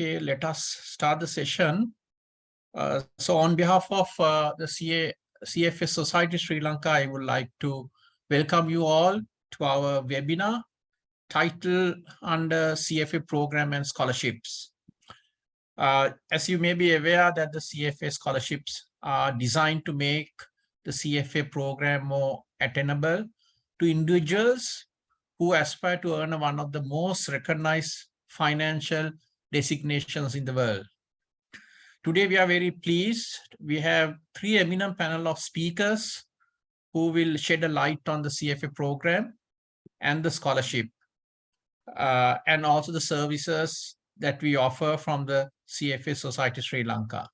Okay, let us start the session. So on behalf of the CFA Society Sri Lanka, I would like to welcome you all to our webinar titled under CFA Program and Scholarships. As you may be aware that the CFA scholarships are designed to make the CFA program more attainable to individuals who aspire to earn one of the most recognized financial designations in the world. Today, we are very pleased. We have three eminent panel of speakers who will shed a light on the CFA program and the scholarship, and also the services that we offer from the CFA Society Sri Lanka.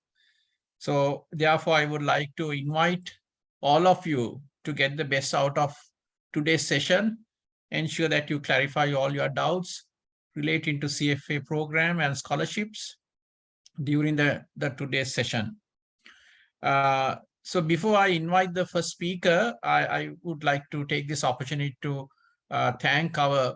So therefore, I would like to invite all of you to get the best out of today's session, ensure that you clarify all your doubts relating to CFA program and scholarships during the today's session. So before I invite the first speaker, I would like to take this opportunity to thank our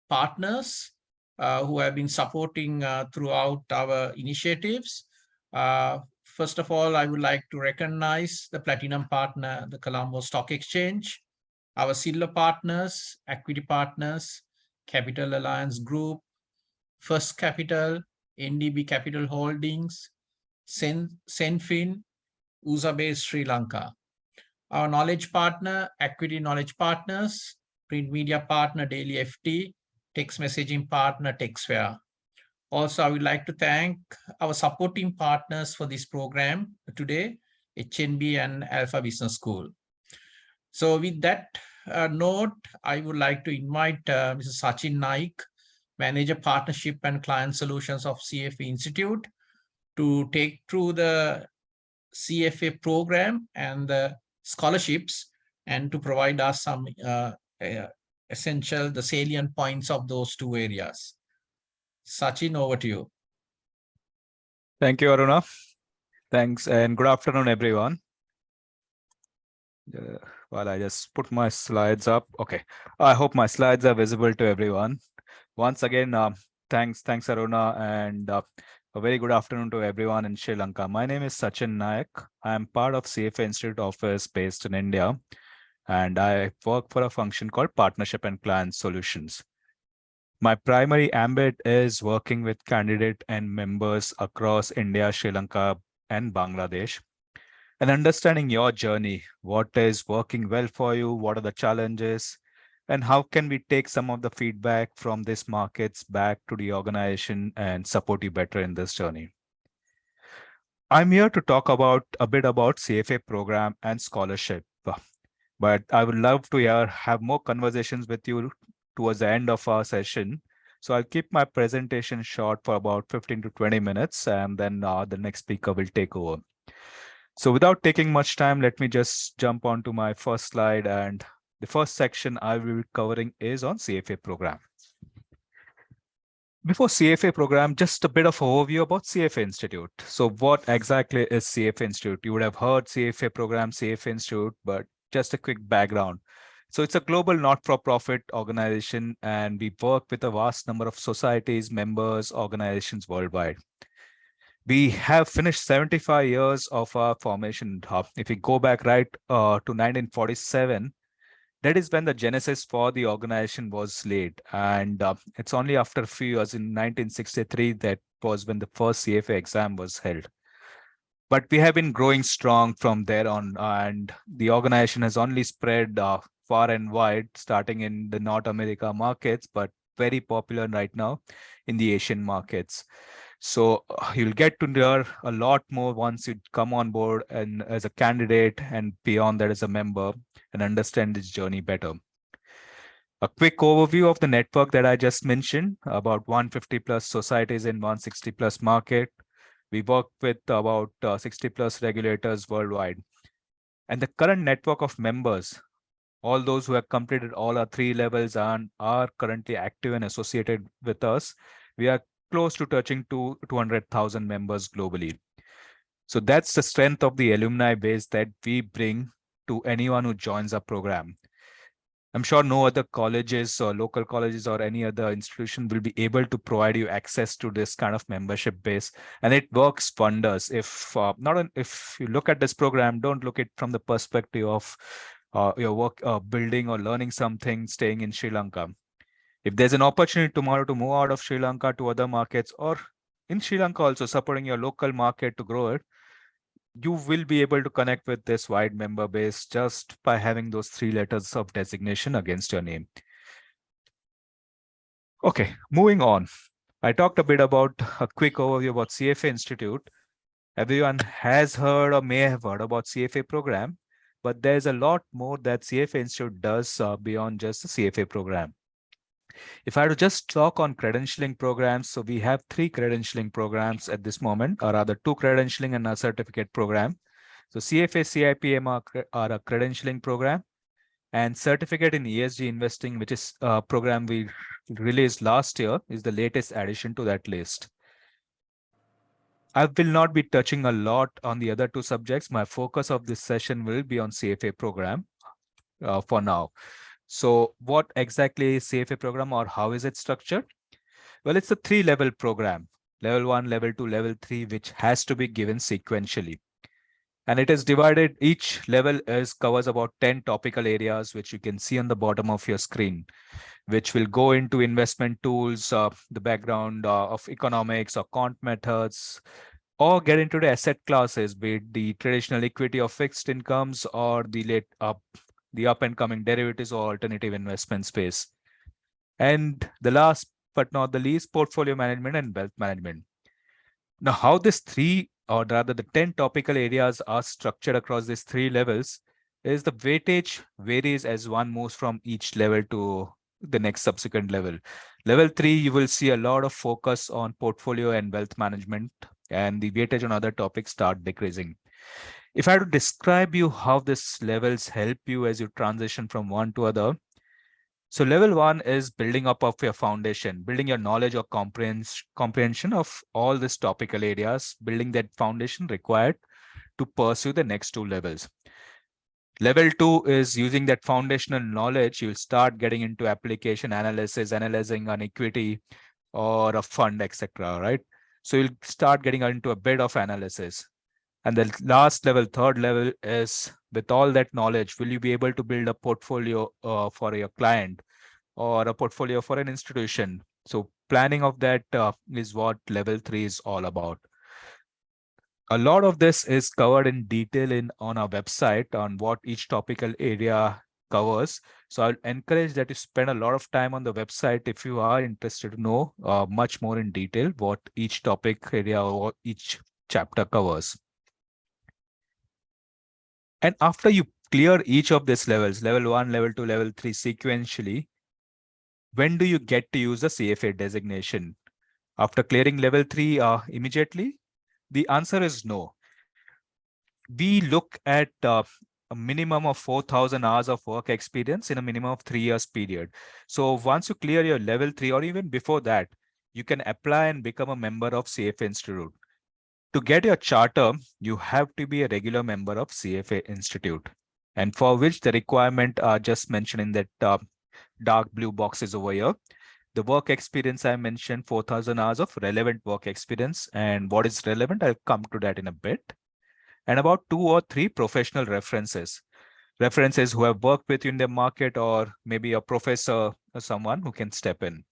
partners who have been supporting throughout our initiatives. First of all, I would like to recognize the platinum partner, the Colombo Stock Exchange, our silver partners, equity partners, Capital Alliance Group, First Capital, NDB Capital Holdings, Senfin, Uzabase Sri Lanka. Our knowledge partner, Equity Knowledge Partners, print media partner, Daily FT, text messaging partner, TextFair. Also, I would like to thank our supporting partners for this program today, HNB and Alpha Business School. So with that note, I would like to invite Mr. Sachin Naik, Manager Partnership and Client Solutions of CFA Institute, to take through the CFA program and the scholarships and to provide us some essential, the salient points of those two areas. Sachin, over to you. Thank you, Aruna. Thanks and good afternoon, everyone. While I just put my slides up. Okay, I hope my slides are visible to everyone. Once again, thanks Aruna, and a very good afternoon to everyone in Sri Lanka. My name is Sachin Naik. I am part of CFA Institute office based in India, and I work for a function called Partnership and Client Solutions. My primary ambit is working with candidate and members across India, Sri Lanka, and Bangladesh, and understanding your journey. What is working well for you? What are the challenges? And how can we take some of the feedback from these markets back to the organization and support you better in this journey? I'm here to talk about a bit about CFA program and scholarship, but I would love to have more conversations with you towards the end of our session. So I'll keep my presentation short for about 15 to 20 minutes, and then the next speaker will take over. So without taking much time, let me just jump onto my first slide, and the first section I will be covering is on CFA program. Before CFA program, just a bit of overview about CFA Institute. So what exactly is CFA Institute? You would have heard CFA program, CFA Institute, but just a quick background. So it's a global not-for-profit organization, and we work with a vast number of societies, members, organizations worldwide. We have finished 75 years of our formation. If we go back right to 1947, that is when the genesis for the organization was laid. And it's only after a few years in 1963 that was when the first CFA exam was held. But we have been growing strong from there on, and the organization has only spread far and wide, starting in the North America markets, but very popular right now in the Asian markets. So you'll get to hear a lot more once you come on board and as a candidate, and beyond that as a member, and understand this journey better. A quick overview of the network that I just mentioned, about 150 plus societies in 160 plus market. We work with about 60 plus regulators worldwide. And the current network of members, all those who have completed all our 3 levels and are currently active and associated with us, we are close to touching 200,000 members globally. So that's the strength of the alumni base that we bring to anyone who joins our program. I'm sure no other colleges or local colleges or any other institution will be able to provide you access to this kind of membership base, and it works wonders. If not, if you look at this program, don't look at from the perspective of your work, building or learning something, staying in Sri Lanka. If there's an opportunity tomorrow to move out of Sri Lanka to other markets, or in Sri Lanka also supporting your local market to grow it, you will be able to connect with this wide member base just by having those 3 letters of designation against your name. Okay, moving on. I talked a bit about a quick overview about CFA Institute. Everyone has heard or may have heard about CFA program, but there's a lot more that CFA Institute does beyond just the CFA program. If I had to just talk on credentialing programs, so we have 3 credentialing programs at this moment, or rather 2 credentialing and a certificate program. So CFA CIPM are a credentialing program, and certificate in ESG investing, which is a program we released last year, is the latest addition to that list. I will not be touching a lot on the other 2 subjects. My focus of this session will be on CFA program for now. So what exactly is CFA program, or how is it structured? Well, it's a 3-level program, level 1, level 2, level 3, which has to be given sequentially. And it is divided, each level covers about 10 topical areas, which you can see on the bottom of your screen, which will go into investment tools, the background of economics or quant methods, or get into the asset classes, be it the traditional equity or fixed incomes, or the up and coming derivatives or alternative investment space. And the last but not the least, portfolio management and wealth management. Now, how these 3, or rather the 10 topical areas are structured across these 3 levels is the weightage varies as one moves from each level to the next subsequent level. Level 3, you will see a lot of focus on portfolio and wealth management, and the weightage on other topics start decreasing. If I had to describe you how these levels help you as you transition from one to other, so level 1 is building up of your foundation, building your knowledge or comprehension of all these topical areas, building that foundation required to pursue the next 2 levels. Level 2 is using that foundational knowledge. You'll start getting into application analysis, analyzing an equity or a fund, etc. Right? So you'll start getting into a bit of analysis. And the last level, 3rd level, is with all that knowledge, will you be able to build a portfolio for your client or a portfolio for an institution? So planning of that is what level 3 is all about. A lot of this is covered in detail on our website on what each topical area covers. So I'll encourage that you spend a lot of time on the website if you are interested to know much more in detail what each topic area or each chapter covers. And after you clear each of these levels, level 1, level 2, level 3 sequentially, when do you get to use the CFA designation? After clearing level 3 immediately? The answer is no. We look at a minimum of 4,000 hours of work experience in a minimum of 3 years period. So once you clear your level 3, or even before that, you can apply and become a member of CFA Institute. To get your charter, you have to be a regular member of CFA Institute, and for which the requirement are just mentioned in that dark blue boxes over here. The work experience I mentioned, 4,000 hours of relevant work experience. And what is relevant, I'll come to that in a bit. And about 2 or 3 professional references. References who have worked with you in the market, or maybe a professor or someone who can step in.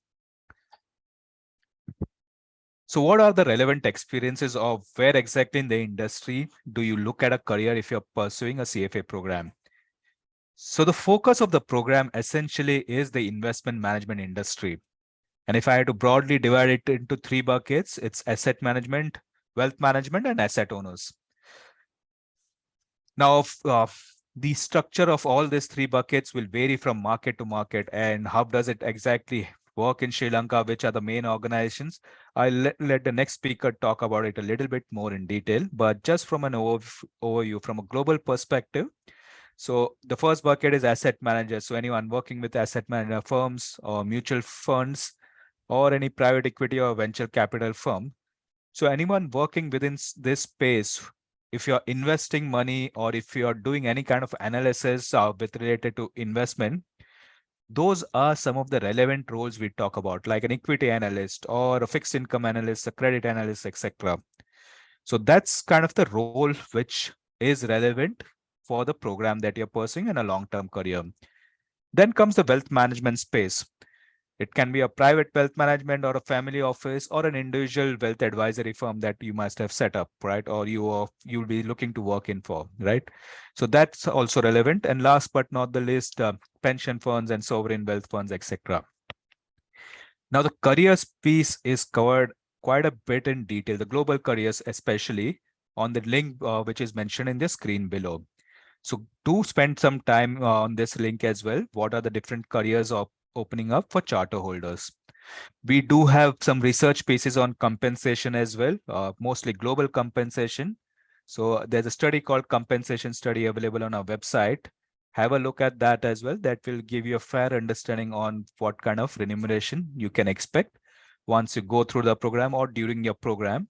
So what are the relevant experiences, of where exactly in the industry do you look at a career if you're pursuing a CFA program? So the focus of the program essentially is the investment management industry. And if I had to broadly divide it into 3 buckets, it's asset management, wealth management, and asset owners. Now, the structure of all these 3 buckets will vary from market to market. And how does it exactly work in Sri Lanka? Which are the main organizations? I'll let the next speaker talk about it a little bit more in detail, but just from an overview from a global perspective. So the first bucket is asset managers. So anyone working with asset manager firms or mutual funds or any private equity or venture capital firm. So anyone working within this space, if you're investing money or if you're doing any kind of analysis with related to investment, Those are some of the relevant roles we talk about, like an equity analyst or a fixed income analyst, a credit analyst, etc. So that's kind of the role which is relevant for the program that you're pursuing in a long-term career. Then comes the wealth management space. It can be a private wealth management or a family office or an individual wealth advisory firm that you must have set up, right? Or you'll be looking to work in for, right? So that's also relevant. And last but not the least, pension funds and sovereign wealth funds, etc. Now the careers piece is covered quite a bit in detail, the global careers especially on the link which is mentioned in the screen below. So do spend some time on this link as well. What are the different careers opening up for charter holders? We do have some research pieces on compensation as well, mostly global compensation. So there's a study called compensation study available on our website. Have a look at that as well. That will give you a fair understanding on what kind of remuneration you can expect once you go through the program or during your program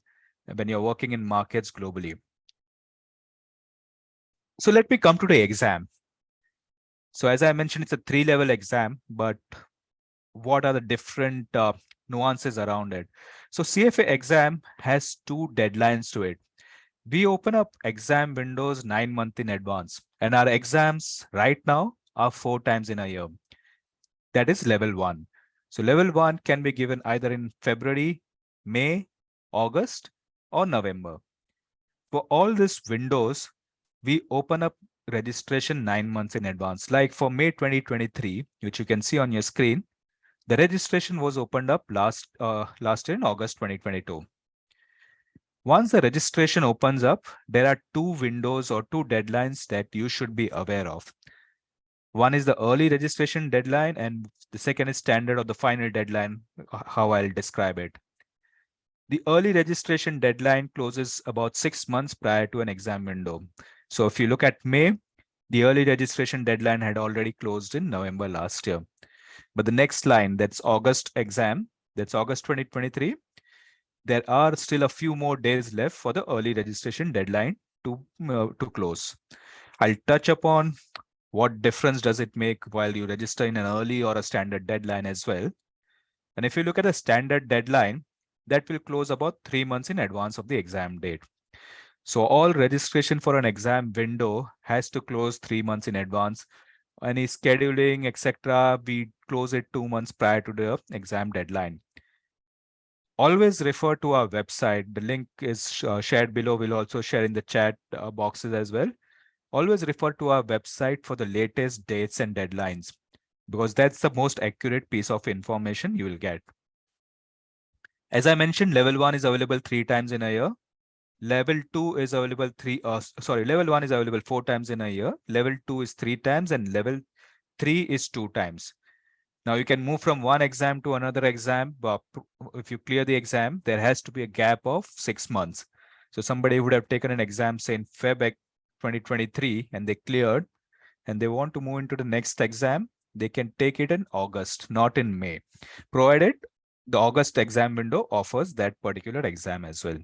when you're working in markets globally. So let me come to the exam. So as I mentioned, it's a 3-level exam, but what are the different nuances around it? So CFA exam has 2 deadlines to it. We open up exam windows 9 months in advance, and our exams right now are 4 times in a year. That is level 1. So level 1 can be given either in February, May, August, or November. For all these windows, we open up registration 9 months in advance. Like for May 2023, which you can see on your screen, the registration was opened up last year in August 2022. Once the registration opens up, there are 2 windows or 2 deadlines that you should be aware of. One is the early registration deadline, and the second is standard or the final deadline, how I'll describe it. The early registration deadline closes about 6 months prior to an exam window. So if you look at May, the early registration deadline had already closed in November last year. But the next line, that's August exam, that's August 2023. There are still a few more days left for the early registration deadline to close. I'll touch upon what difference does it make while you register in an early or a standard deadline as well. And if you look at a standard deadline, that will close about 3 months in advance of the exam date. So all registration for an exam window has to close 3 months in advance. Any scheduling, etc., we close it 2 months prior to the exam deadline. Always refer to our website. The link is shared below. We'll also share in the chat boxes as well. Always refer to our website for the latest dates and deadlines, because that's the most accurate piece of information you will get. As I mentioned, level 1 is available 3 times in a year. Level 2 is available level 1 is available 4 times in a year. Level 2 is 3 times, and level 3 is 2 times. Now you can move from one exam to another exam, but if you clear the exam, there has to be a gap of 6 months. So somebody would have taken an exam, say in Feb 2023, and they cleared, and they want to move into the next exam, they can take it in August, not in May, provided the August exam window offers that particular exam as well.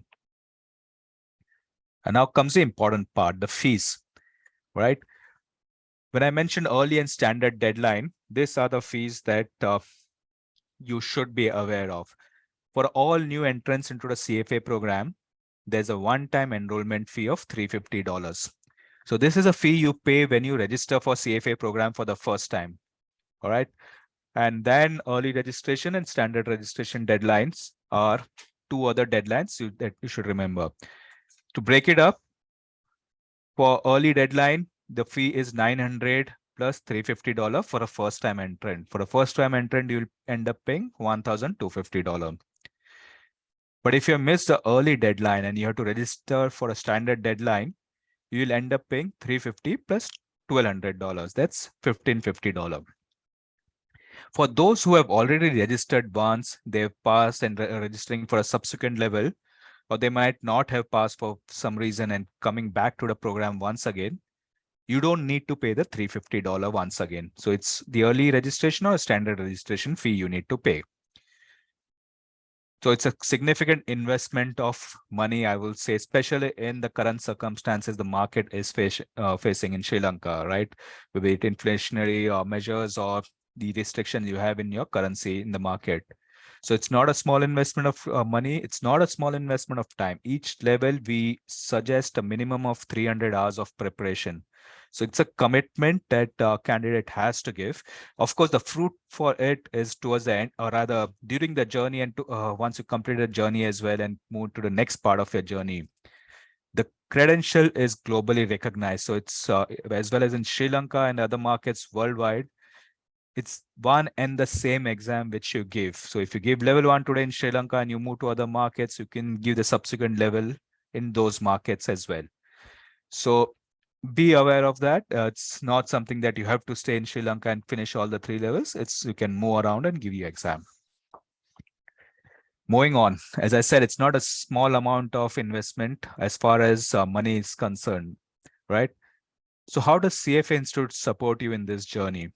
And now comes the important part, the fees, right? When I mentioned early and standard deadline, these are the fees that you should be aware of. For all new entrants into the CFA program, there's a one-time enrollment fee of $350. So this is a fee you pay when you register for CFA program for the first time. All right. And then early registration and standard registration deadlines are 2 other deadlines that you should remember. To break it up, for early deadline, the fee is $900 plus $350 for a first-time entrant. For a first-time entrant, you'll end up paying $1,250. But if you missed the early deadline and you have to register for a standard deadline, you'll end up paying $350 plus $1,200. That's $1,550. For those who have already registered once, they've passed and registering for a subsequent level, or they might not have passed for some reason and coming back to the program once again, you don't need to pay the $350 once again. So it's the early registration or standard registration fee you need to pay. So it's a significant investment of money, I will say, especially in the current circumstances the market is facing in Sri Lanka, right? Be it inflationary measures or the restrictions you have in your currency in the market. So it's not a small investment of money. It's not a small investment of time. Each level, we suggest a minimum of 300 hours of preparation. So it's a commitment that candidate has to give. Of course, the fruit for it is towards the end, or rather during the journey, and once you complete the journey as well and move to the next part of your journey. The credential is globally recognized. So it's as well as in Sri Lanka and other markets worldwide, it's one and the same exam which you give. So if you give level 1 today in Sri Lanka and you move to other markets, you can give the subsequent level in those markets as well. So be aware of that. It's not something that you have to stay in Sri Lanka and finish all the 3 levels. It's you can move around and give your exam. Moving on, as I said, it's not a small amount of investment as far as money is concerned, right? So how does CFA Institute support you in this journey?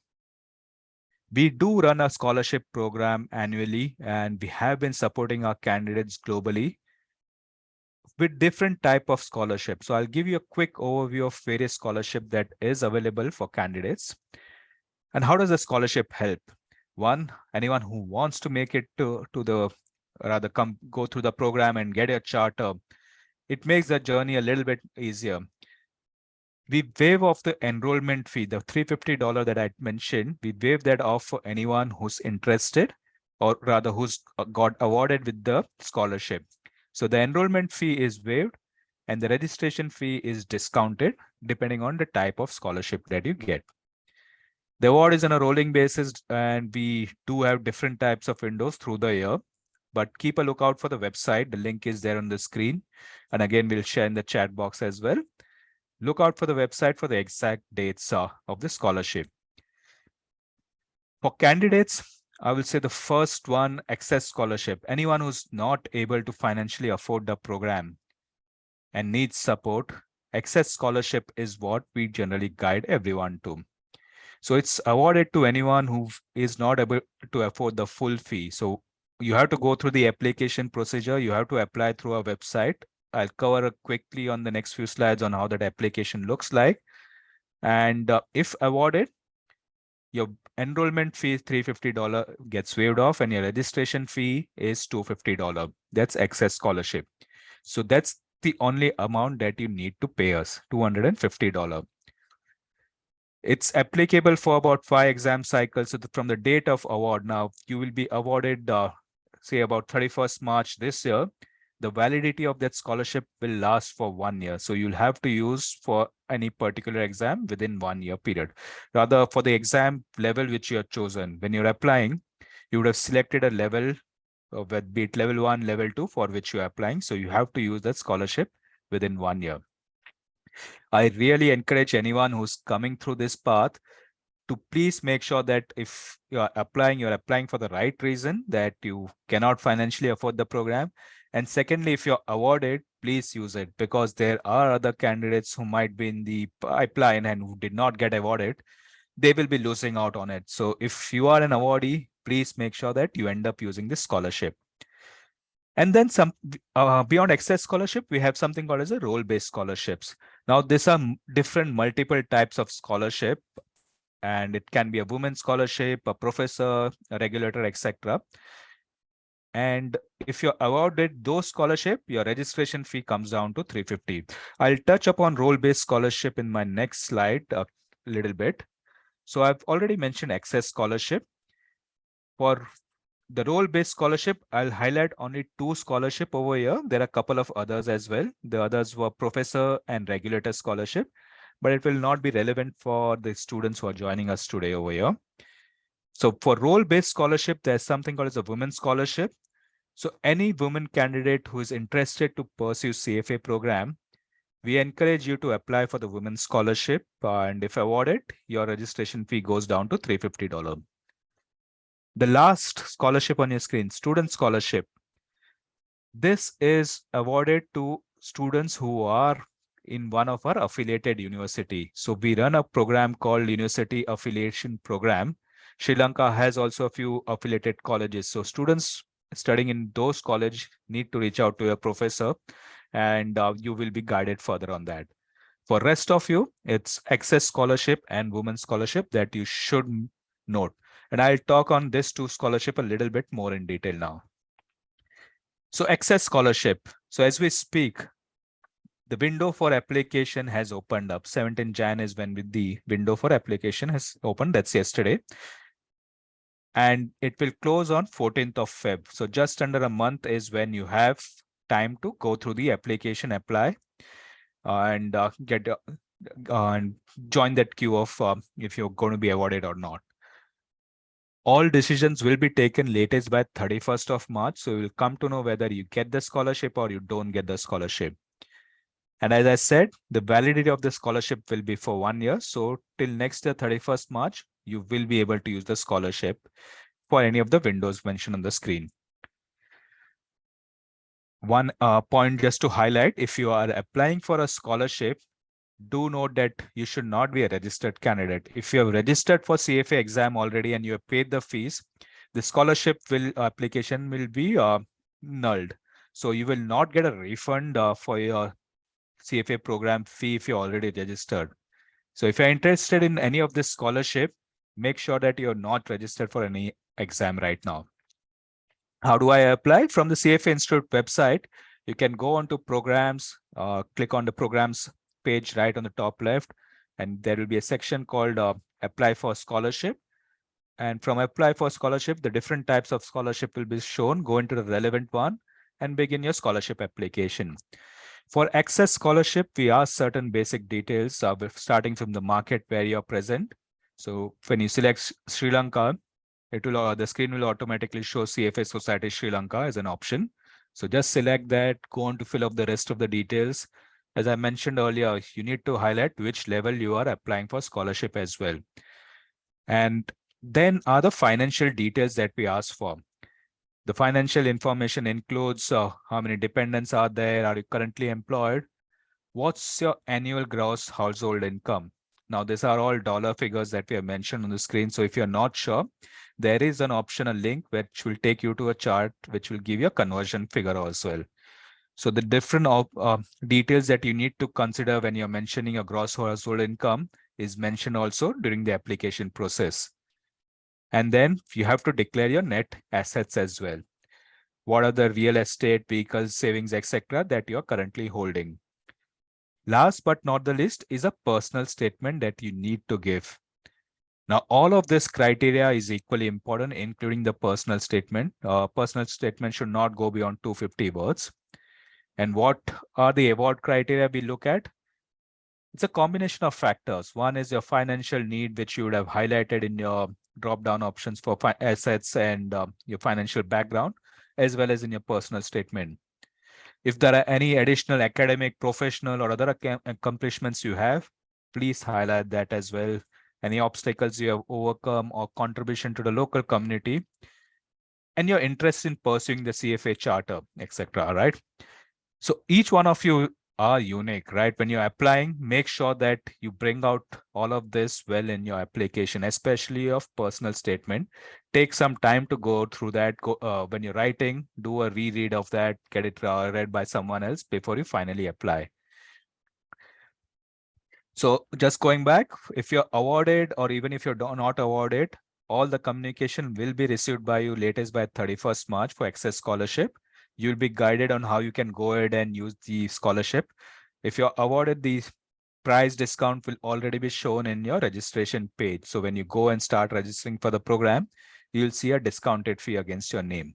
We do run a scholarship program annually, and we have been supporting our candidates globally with different type of scholarships. So I'll give you a quick overview of various scholarship that is available for candidates. And how does the scholarship help? One, anyone who wants to make it to the rather go through the program and get a charter, it makes the journey a little bit easier. We waive off the enrollment fee, the $350 that I mentioned. We waive that off for anyone who's interested, or rather who's got awarded with the scholarship. So the enrollment fee is waived and the registration fee is discounted depending on the type of scholarship that you get. The award is on a rolling basis, and we do have different types of windows through the year. But keep a lookout for the website. The link is there on the screen. And again, we'll share in the chat box as well. Look out for the website for the exact dates of the scholarship. For candidates, I will say the first one, Access Scholarship. Anyone who's not able to financially afford the program and needs support, Access Scholarship is what we generally guide everyone to. So it's awarded to anyone who is not able to afford the full fee. So you have to go through the application procedure. You have to apply through our website. I'll cover quickly on the next few slides on how that application looks like. And if awarded, your enrollment fee is $350 gets waived off, and your registration fee is $250. That's Access Scholarship. So that's the only amount that you need to pay us, $250. It's applicable for about 5 exam cycles. So from the date of award, now you will be awarded, say about 31st March this year. The validity of that scholarship will last for 1 year. So you'll have to use for any particular exam within 1 year period. Rather, for the exam level which you have chosen, when you're applying, you would have selected a level of be it level 1, level 2 for which you're applying. So you have to use that scholarship within 1 year. I really encourage anyone who's coming through this path to please make sure that if you're applying for the right reason, that you cannot financially afford the program. And secondly, if you're awarded, please use it, because there are other candidates who might be in the pipeline and who did not get awarded. They will be losing out on it. So if you are an awardee, please make sure that you end up using this scholarship. And then some beyond Access Scholarship, we have something called as a role-based scholarships. Now, these are different multiple types of scholarship, and it can be a women's scholarship, a professor, a regulator, etc. And if you're awarded those scholarship, your registration fee comes down to $350. I'll touch upon role-based scholarship in my next slide a little bit. So I've already mentioned Access Scholarship. For the role-based scholarship, I'll highlight only 2 scholarship over here. There are a couple of others as well. The others were professor and regulator scholarship, but it will not be relevant for the students who are joining us today over here. So for role-based scholarship, there's something called as a women's scholarship. So any woman candidate who is interested to pursue CFA program, we encourage you to apply for the women's scholarship. And if awarded, your registration fee goes down to $350. The last scholarship on your screen, student scholarship. This is awarded to students who are in one of our affiliated university. So we run a program called University Affiliation Program. Sri Lanka has also a few affiliated colleges. So students studying in those colleges need to reach out to your professor, and you will be guided further on that. For rest of you, it's Access Scholarship and Women's Scholarship that you should note. And I'll talk on this two scholarship a little bit more in detail now. So access scholarship. So as we speak, the window for application has opened up. 17 Jan is when the window for application has opened. That's yesterday. And it will close on 14th of Feb. So just under a month is when you have time to go through the application, apply, and get and join that queue of if you're going to be awarded or not. All decisions will be taken latest by 31st of March. So you'll come to know whether you get the scholarship or you don't get the scholarship. And as I said, the validity of the scholarship will be for 1 year. So till next year, 31st March, you will be able to use the scholarship for any of the windows mentioned on the screen. One point just to highlight, if you are applying for a scholarship, do note that you should not be a registered candidate. If you have registered for CFA exam already and you have paid the fees, the scholarship application will be nulled. So you will not get a refund for your CFA program fee if you're already registered. So if you're interested in any of this scholarship, make sure that you're not registered for any exam right now. How do I apply? From the CFA Institute website, you can go onto programs, click on the programs page right on the top left, and there will be a section called apply for scholarship. And from apply for scholarship, the different types of scholarship will be shown. Go into the relevant one and begin your scholarship application. For access scholarship, we ask certain basic details starting from the market where you're present. So when you select Sri Lanka, it will the screen will automatically show CFA Society Sri Lanka as an option. So just select that, go on to fill up the rest of the details. As I mentioned earlier, you need to highlight which level you are applying for scholarship as well. And then are the financial details that we ask for. The financial information includes how many dependents are there, are you currently employed, what's your annual gross household income. Now, these are all dollar figures that we have mentioned on the screen. So if you're not sure, there is an option, a link, which will take you to a chart, which will give you a conversion figure as well. So the different details that you need to consider when you're mentioning your gross household income is mentioned also during the application process. And then you have to declare your net assets as well. What are the real estate, vehicles, savings, etc. that you're currently holding. Last but not the least is a personal statement that you need to give. Now, all of this criteria is equally important, including the personal statement. Personal statement should not go beyond 250 words. And what are the award criteria we look at? It's a combination of factors. One is your financial need, which you would have highlighted in your drop-down options for assets and your financial background, as well as in your personal statement. If there are any additional academic, professional, or other accomplishments you have, please highlight that as well. Any obstacles you have overcome or contribution to the local community, and your interest in pursuing the CFA charter, etc. Right? So each one of you are unique, right? When you're applying, make sure that you bring out all of this well in your application, especially of personal statement. Take some time to go through that. When you're writing, do a reread of that, get it read by someone else before you finally apply. So just going back, if you're awarded or even if you're not awarded, all the communication will be received by you latest by 31st March for access scholarship. You'll be guided on how you can go ahead and use the scholarship. If you're awarded, the price discount will already be shown in your registration page. So when you go and start registering for the program, you'll see a discounted fee against your name,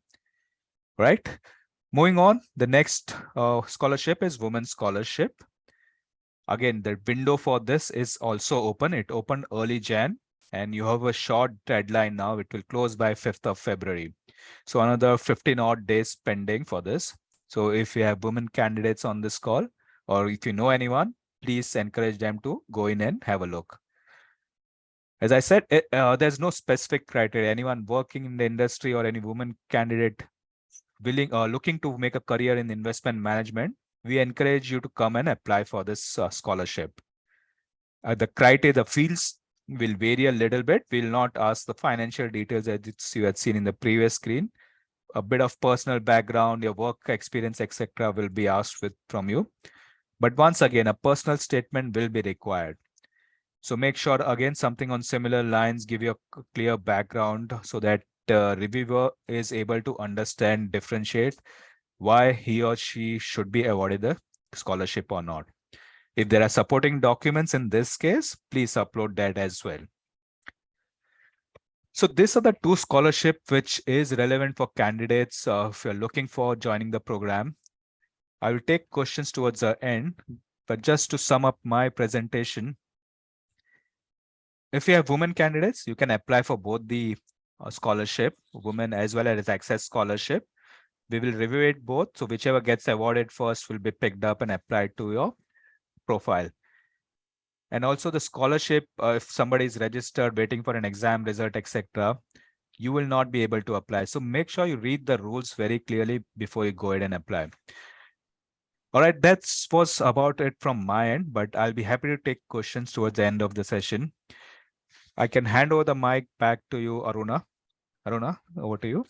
right? Moving on, the next scholarship is Women's Scholarship. Again, the window for this is also open. It opened early Jan, and you have a short deadline now. It will close by 5th of February. So another 15 odd days pending for this. So if you have women candidates on this call, or if you know anyone, please encourage them to go in and have a look. As I said, there's no specific criteria. Anyone working in the industry or any woman candidate looking to make a career in investment management, we encourage you to come and apply for this scholarship. The criteria, the fields will vary a little bit. We'll not ask the financial details as you had seen in the previous screen. A bit of personal background, your work experience, etc. will be asked from you. But once again, a personal statement will be required. So make sure, again, something on similar lines, give you a clear background so that the reviewer is able to understand, differentiate why he or she should be awarded the scholarship or not. If there are supporting documents in this case, please upload that as well. So these are the two scholarship which is relevant for candidates if you're looking for joining the program. I will take questions towards the end, but just to sum up my presentation, if you have women candidates, you can apply for both the scholarship, women as well as access scholarship. We will review it both. So whichever gets awarded first will be picked up and applied to your profile. And also the scholarship, if somebody is registered waiting for an exam result, etc., you will not be able to apply. So make sure you read the rules very clearly before you go ahead and apply. All right, that was about it from my end, but I'll be happy to take questions towards the end of the session. I can hand over the mic back to you, Aruna. Aruna, over to you.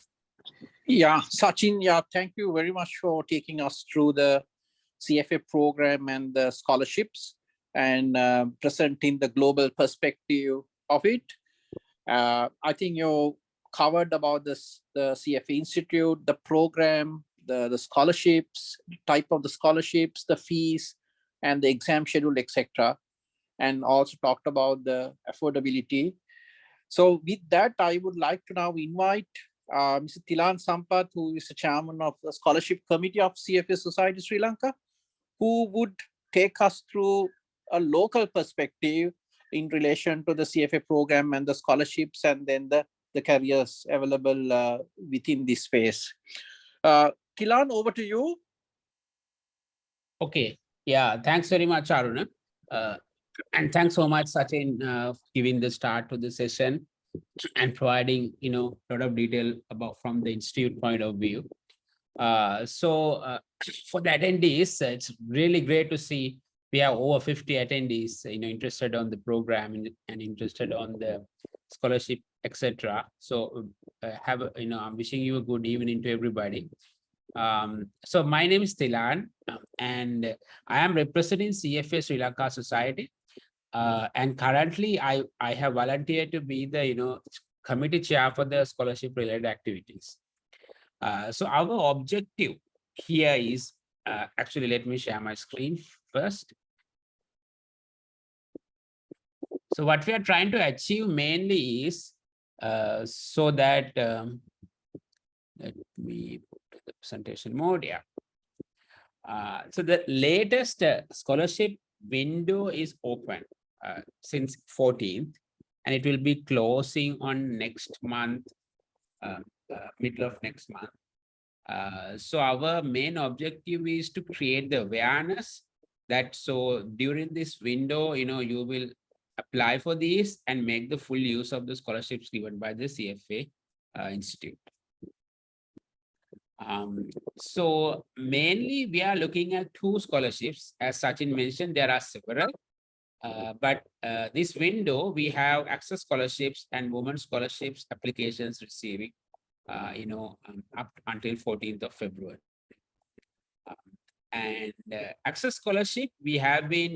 Yeah, Sachin, yeah, thank you very much for taking us through the CFA program and the scholarships and presenting the global perspective of it. I think you covered about this, the CFA Institute, the program, the scholarships, type of the scholarships, the fees, and the exam schedule, etc. And also talked about the affordability. So with that, I would like to now invite Mr. Tilan Sampath, who is the chairman of the scholarship committee of CFA Society Sri Lanka, who would take us through a local perspective in relation to the CFA program and the scholarships and then the careers available within this space. Tilan, over to you. Okay. Yeah. Thanks very much, Aruna. And thanks so much, Sachin, giving the start to the session and providing, a lot of detail about from the institute point of view. So for the attendees, it's really great to see we have over 50 attendees, interested on the program and interested on the scholarship, etc. So I'm wishing you a good evening to everybody. So my name is Tilan, and I am representing CFA Sri Lanka Society. And currently I have volunteered to be the, committee chair for the scholarship related activities. So our objective here is, actually, let me share my screen first. So what we are trying to achieve mainly is, so that, let me put the presentation mode, yeah. So the latest scholarship window is open since 14th, and it will be closing on next month, middle of next month. So our main objective is to create the awareness that so during this window, you will apply for these and make the full use of the scholarships given by the CFA Institute. So mainly we are looking at two scholarships. As Sachin mentioned, there are several. But this window, we have access scholarships and women's scholarships applications receiving, up until 14th of February. And access scholarship, we have been,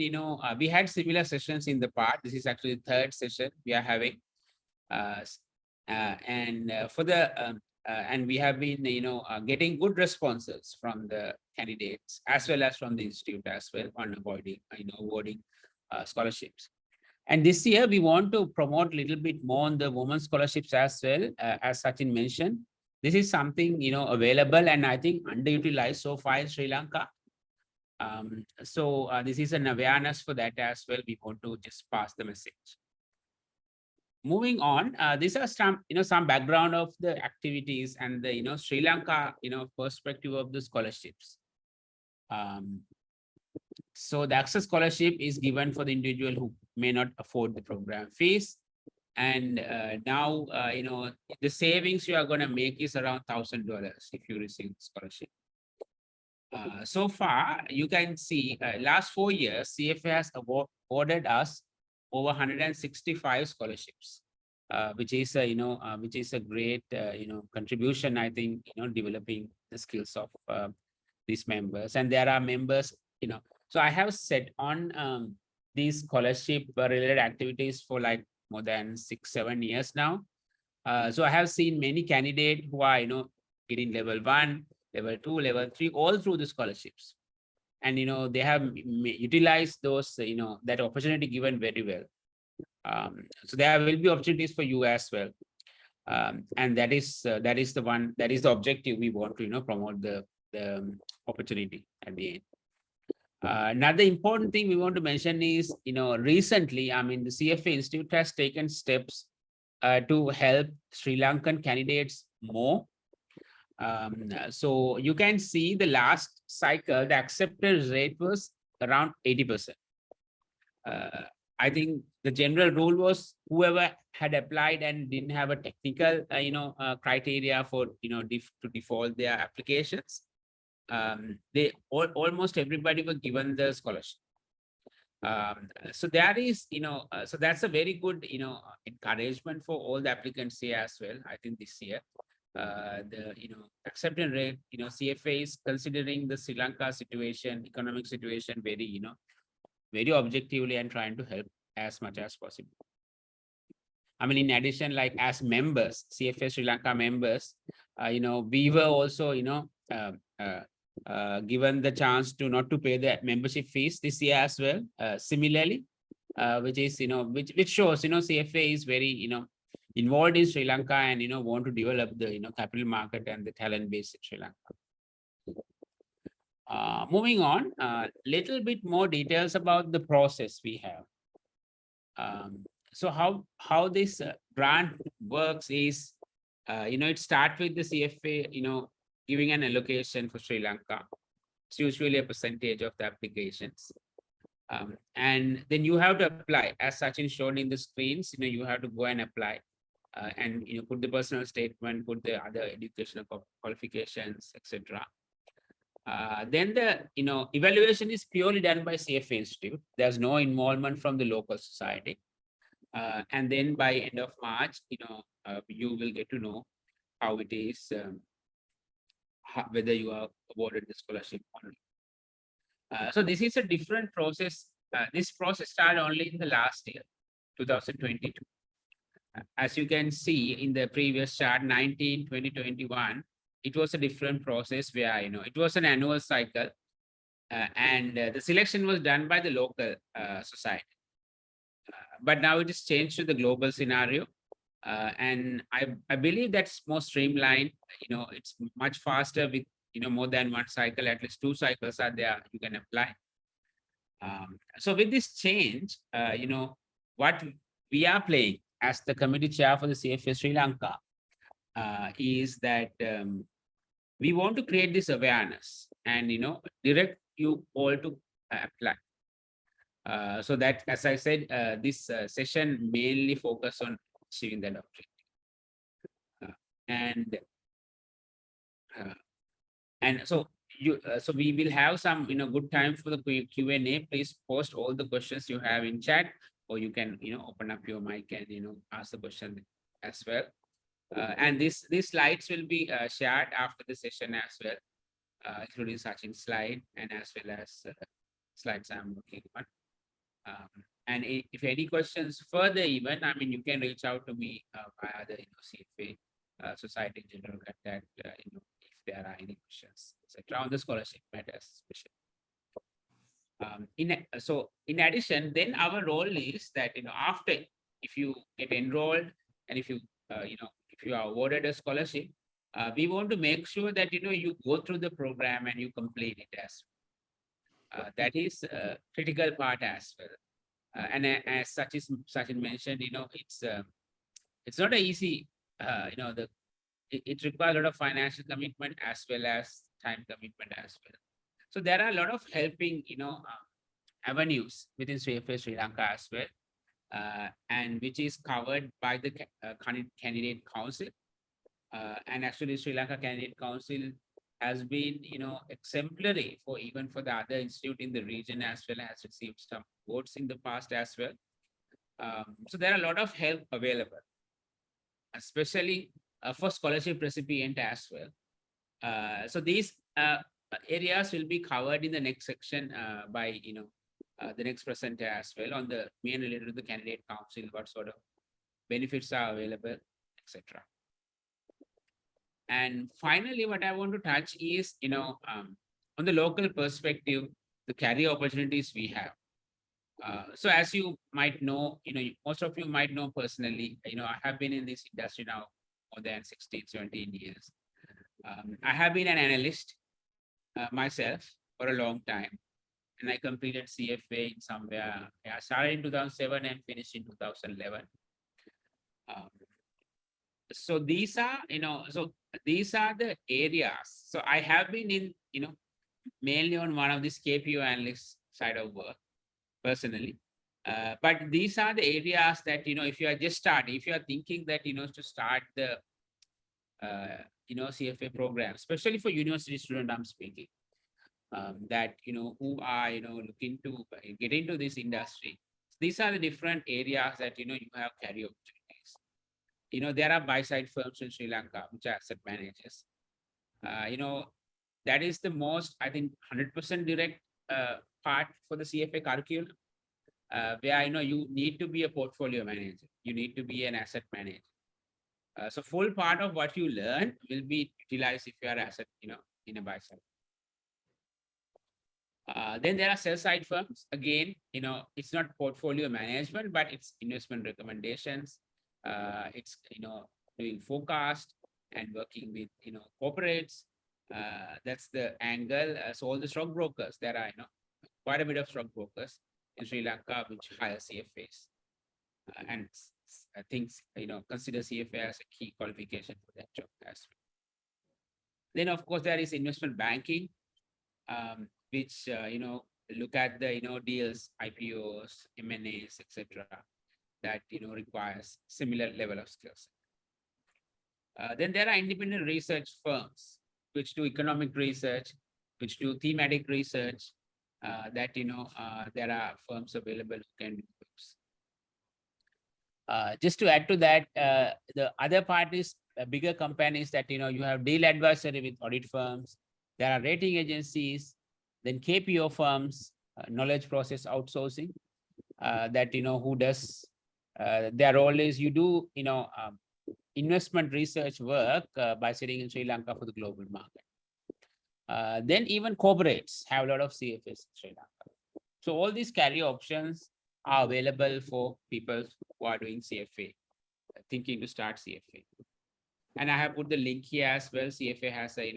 we had similar sessions in the past. This is actually the third session we are having. And we have been, getting good responses from the candidates as well as from the institute as well on awarding scholarships. And this year we want to promote a little bit more on the women's scholarships as well, as Sachin mentioned. This is something, available and I think underutilized so far in Sri Lanka. So this is an awareness for that as well. We want to just pass the message. Moving on, these are some, some background of the activities and the, Sri Lanka, perspective of the scholarships. So the access scholarship is given for the individual who may not afford the program fees. And now, the savings you are going to make is around $1,000 if you receive the scholarship. So far, you can see last 4 years, CFA has awarded us over 165 scholarships, which is a great, contribution, I think, developing the skills of these members. And there are members, so I have set on these scholarship related activities for like more than 6-7 years now. So I have seen many candidates who are, getting level 1, level 2, level 3, all through the scholarships. And, they have utilized those, that opportunity given very well. So there will be opportunities for you as well. And that is the objective we want to, promote the opportunity at the end. Another important thing we want to mention is, recently, I mean, the CFA Institute has taken steps to help Sri Lankan candidates more. So you can see the last cycle, the acceptance rate was around 80%. I think the general rule was whoever had applied and didn't have a technical, criteria for, to default their applications, they almost everybody were given the scholarship. So that is, so that's a very good, encouragement for all the applicants here as well. I think this year, the, acceptance rate, CFA is considering the Sri Lanka situation, economic situation, very, very objectively and trying to help as much as possible. I mean, in addition, like as members, CFA Sri Lanka members, we were also, given the chance to not to pay the membership fees this year as well. Similarly, which is, which shows, CFA is very, involved in Sri Lanka and, want to develop the, capital market and the talent base in Sri Lanka. Moving on, little bit more details about the process we have. So how this grant works is, it starts with the CFA, giving an allocation for Sri Lanka. It's usually a percentage of the applications. And then you have to apply, as Sachin shown in the screens, you have to go and apply. And put the personal statement, put the other educational qualifications, etc. Then the evaluation is purely done by CFA Institute. There's no involvement from the local society. And then by end of March, you will get to know how it is, whether you are awarded the scholarship or not. So this is a different process. This process started only in the last year, 2022. As you can see in the previous chart, 19, 20, 21, it was a different process where, it was an annual cycle, and the selection was done by the local society. But now it is changed to the global scenario. And I believe that's more streamlined. It's much faster with, more than one cycle, at least 2 cycles are there, you can apply. So with this change, what we are playing as the committee chair for the CFA Sri Lanka is that we want to create this awareness and, direct you all to apply. So that, as I said, this session mainly focus on achieving that objective. And so so we will have some, good time for the Q&A. Please post all the questions you have in chat, or you can, open up your mic and, ask the question as well. And these slides will be shared after the session as well, including Sachin's slide and as well as slides I'm working on. And if any questions further, even, I mean, you can reach out to me via the CFA Society General Contact, if there are any questions, etc. on the scholarship matters, especially. So in addition, then our role is that, after, if you get enrolled and if you, if you are awarded a scholarship, we want to make sure that, you go through the program and you complete it as well. That is a critical part as well. And as Sachin mentioned, it's not an easy, it requires a lot of financial commitment as well as time commitment as well. So there are a lot of helping, avenues within CFA Sri Lanka as well, and which is covered by the Candidate Council. And actually, Sri Lanka Candidate Council has been, exemplary for even for the other institute in the region as well, has received some awards in the past as well. So there are a lot of help available, especially for scholarship recipient as well. So these areas will be covered in the next section by the next presenter as well on the main related to the candidate council, what sort of benefits are available, etc. And finally, what I want to touch is, on the local perspective, the career opportunities we have. So as you might know, most of you might know personally, I have been in this industry now more than 16, 17 years. I have been an analyst myself for a long time, and I completed CFA in somewhere. I started in 2007 and finished in 2011. So these are, these are the areas. So I have been in, mainly on one of these KPO analyst side of work personally. But these are the areas that, if you are just starting, if you are thinking that, to start the, CFA program, especially for university student, I'm speaking, that, who are, looking to get into this industry. These are the different areas that, you have career opportunities. There are buy-side firms in Sri Lanka, which are asset managers. That is the most, I think, 100% direct part for the CFA curriculum, where, you need to be a portfolio manager. You need to be an asset manager. So full part of what you learn will be utilized if you are asset, in a buy-side. Then there are sell-side firms. Again, it's not portfolio management, but it's investment recommendations. It's, doing forecast and working with, corporates. That's the angle. So all the stockbrokers, there are, quite a bit of stockbrokers in Sri Lanka, which hire CFAs. And I think, consider CFA as a key qualification for that job as well. Then, of course, there is investment banking, which, look at the, deals, IPOs, M&As, etc., that, requires similar level of skills. Then there are independent research firms, which do economic research, which do thematic research, that, there are firms available who can do those. Just to add to that, the other part is bigger companies that, you have deal advisory with audit firms. There are rating agencies, then KPO firms, knowledge process outsourcing, that, who does, their role is you do, investment research work by sitting in Sri Lanka for the global market. Then even corporates have a lot of CFAs in Sri Lanka. So all these career options are available for people who are doing CFA, thinking to start CFA. And I have put the link here as well. CFA has a,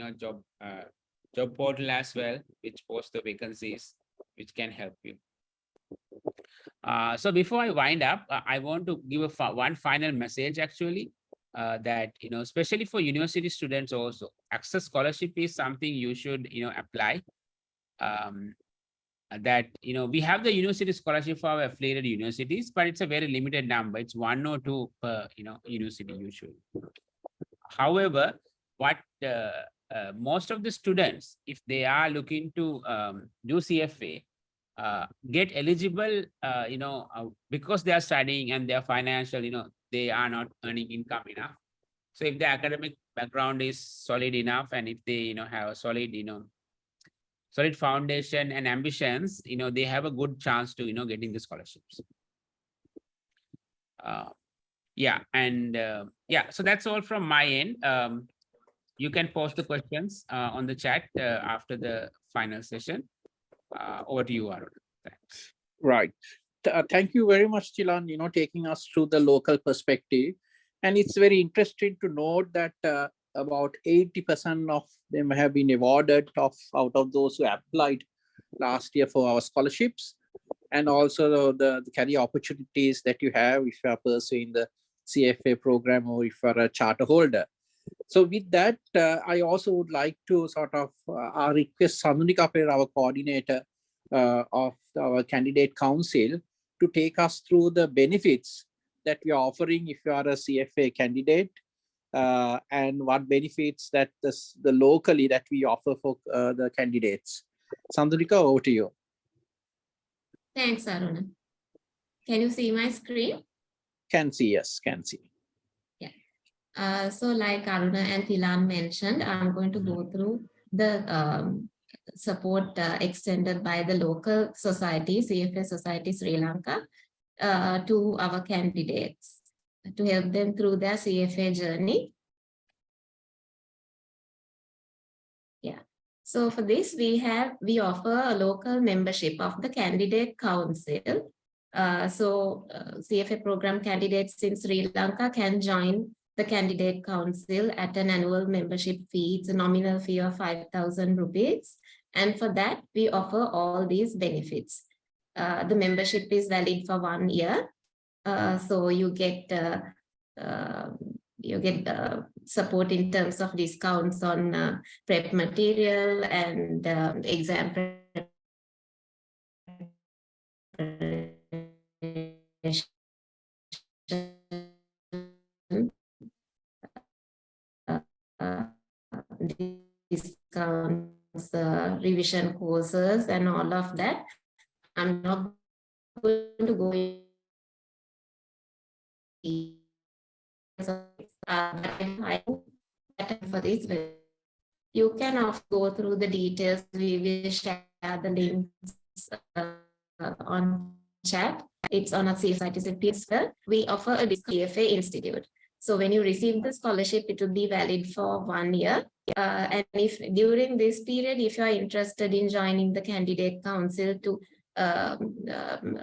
job portal as well, which posts the vacancies, which can help you. So before I wind up, I want to give one final message actually, that, especially for university students also, access scholarship is something you should, apply. That, we have the university scholarship for our affiliated universities, but it's a very limited number. It's 1 or 2 per, university usually. However, what most of the students, if they are looking to do CFA, get eligible, because they are studying and their financial, they are not earning income enough. So if the academic background is solid enough, and if they, have a solid, solid foundation and ambitions, they have a good chance to, getting the scholarships. Yeah, and yeah, so that's all from my end. You can post the questions on the chat after the final session. Over to you, Arun. Thanks. Right. Thank you very much, Chilan, taking us through the local perspective. And it's very interesting to note that about 80% of them have been awarded out of those who applied last year for our scholarships, and also the career opportunities that you have if you are pursuing the CFA program or if you are a charter holder. So with that, I also would like to sort of request Sandhunika, our coordinator of our candidate council, to take us through the benefits that we are offering if you are a CFA candidate, and what benefits that the locally that we offer for the candidates. Sandhunika, over to you. Thanks, Aruna. Can you see my screen? Can see, yes, can see. So like Aruna and Thilan mentioned, I'm going to go through the support extended by the local society, CFA Society Sri Lanka, to our candidates to help them through their CFA journey. Yeah. So for this, we offer a local membership of the Candidate Council. CFA program candidates in Sri Lanka can join the Candidate Council at an annual membership fee. It's a nominal fee of 5,000 rupees. And for that, we offer all these benefits. The membership is valid for 1 year. So you get support in terms of discounts on prep material and exam discounts, revision courses and all of that. I'm not going to go for this. You can go through the details. We will share the links on chat. It's on our CFA Society as well. We offer a CFA Institute. So when you receive the scholarship, it will be valid for 1 year. And if during this period, if you are interested in joining the Candidate Council to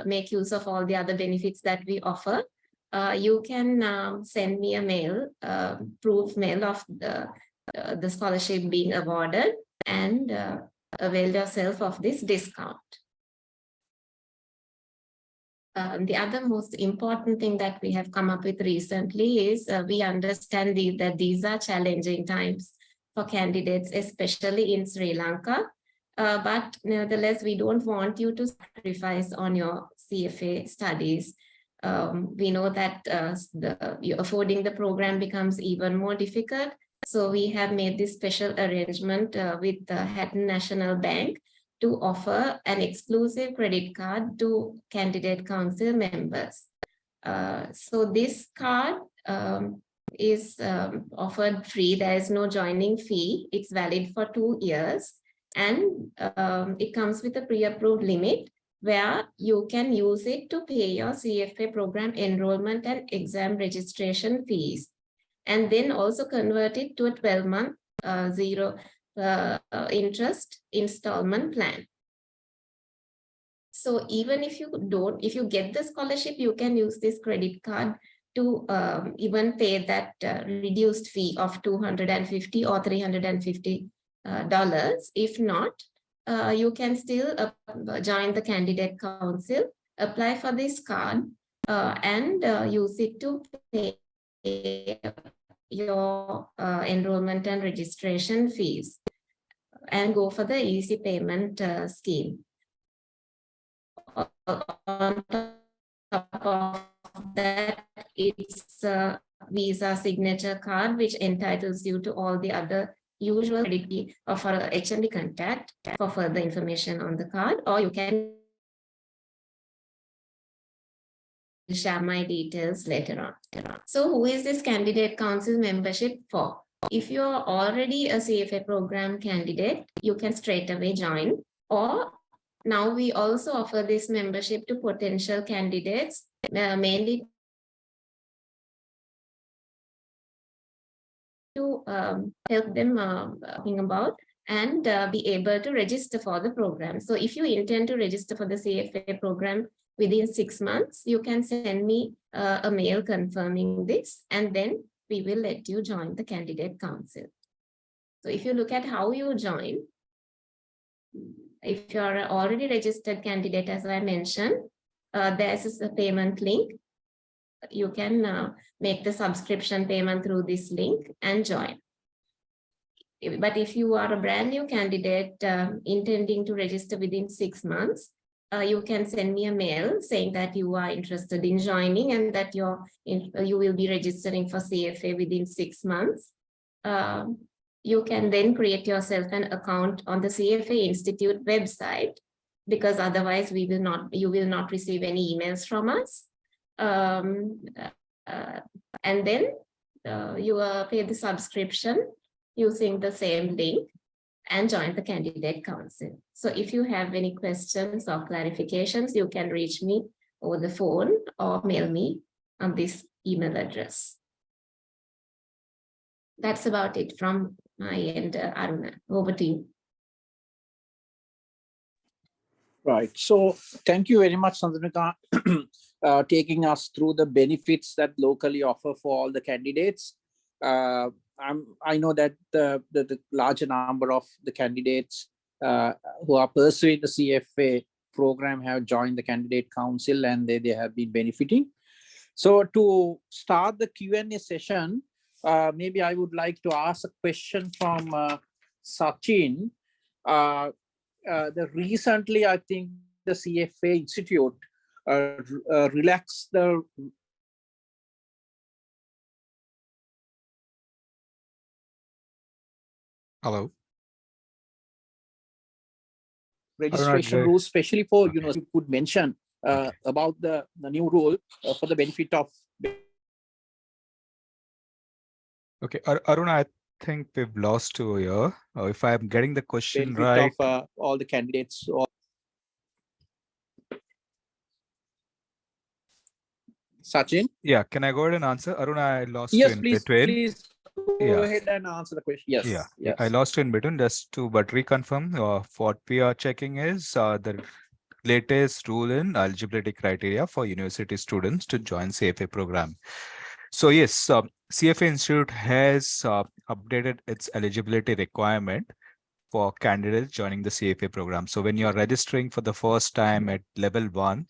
make use of all the other benefits that we offer, you can send me a mail, proof mail of the scholarship being awarded, and avail yourself of this discount. The other most important thing that we have come up with recently is we understand that these are challenging times for candidates, especially in Sri Lanka. But nevertheless, we don't want you to sacrifice on your CFA studies. We know that affording the program becomes even more difficult. So we have made this special arrangement with the Hatton National Bank to offer an exclusive credit card to Candidate Council members. So this card is offered free. There is no joining fee. It's valid for 2 years. And it comes with a pre-approved limit where you can use it to pay your CFA program enrollment and exam registration fees, and then also convert it to a 12-month zero interest installment plan. So even if you get the scholarship, you can use this credit card to even pay that reduced fee of $250 or $350. If not, you can still join the Candidate Council, apply for this card, and use it to pay your enrollment and registration fees, and go for the easy payment scheme. On top of that, it's a Visa signature card, which entitles you to all the other usual credit fee of our HMB contact for further information on the card, or you can share my details later on. So who is this Candidate Council membership for? If you're already a CFA program candidate, you can straight away join. Or now we also offer this membership to potential candidates, mainly to help them think about and be able to register for the program. So if you intend to register for the CFA program within 6 months, you can send me a mail confirming this, and then we will let you join the Candidate Council. So if you look at how you join, if you're already registered candidate, as I mentioned, there's a payment link. You can make the subscription payment through this link and join. But if you are a brand new candidate intending to register within 6 months, you can send me a mail saying that you are interested in joining and that you will be registering for CFA within 6 months. You can then create yourself an account on the CFA Institute website, because otherwise you will not receive any emails from us. And then you pay the subscription using the same link. and join the candidate council. So if you have any questions or clarifications, you can reach me over the phone or mail me on this email address. That's about it from my end, Aruna. Over to you. Right. So thank you very much, Sandhanika, taking us through the benefits that locally offer for all the candidates. I know that the larger number of the candidates who are pursuing the CFA program have joined the candidate council, and they have been benefiting. So to start the Q&A session, maybe I would like to ask a question from Sachin. Recently, I think the CFA Institute relaxed the Hello. registration rules, especially for university. Could mention about the new rule for the benefit of. Okay, Aruna, I think we've lost you here. If I'm getting the question right. Of all the candidates. Sachin? Yeah, can I go ahead and answer? Aruna, I lost you Yes, in please. between. Please go ahead and answer the question. Yes. Yeah, Yes. I lost you in between. Just to reconfirm, what we are checking is the latest rule in eligibility criteria for university students to join CFA program. So yes, CFA Institute has updated its eligibility requirement for candidates joining the CFA program. So when you're registering for the first time at level 1,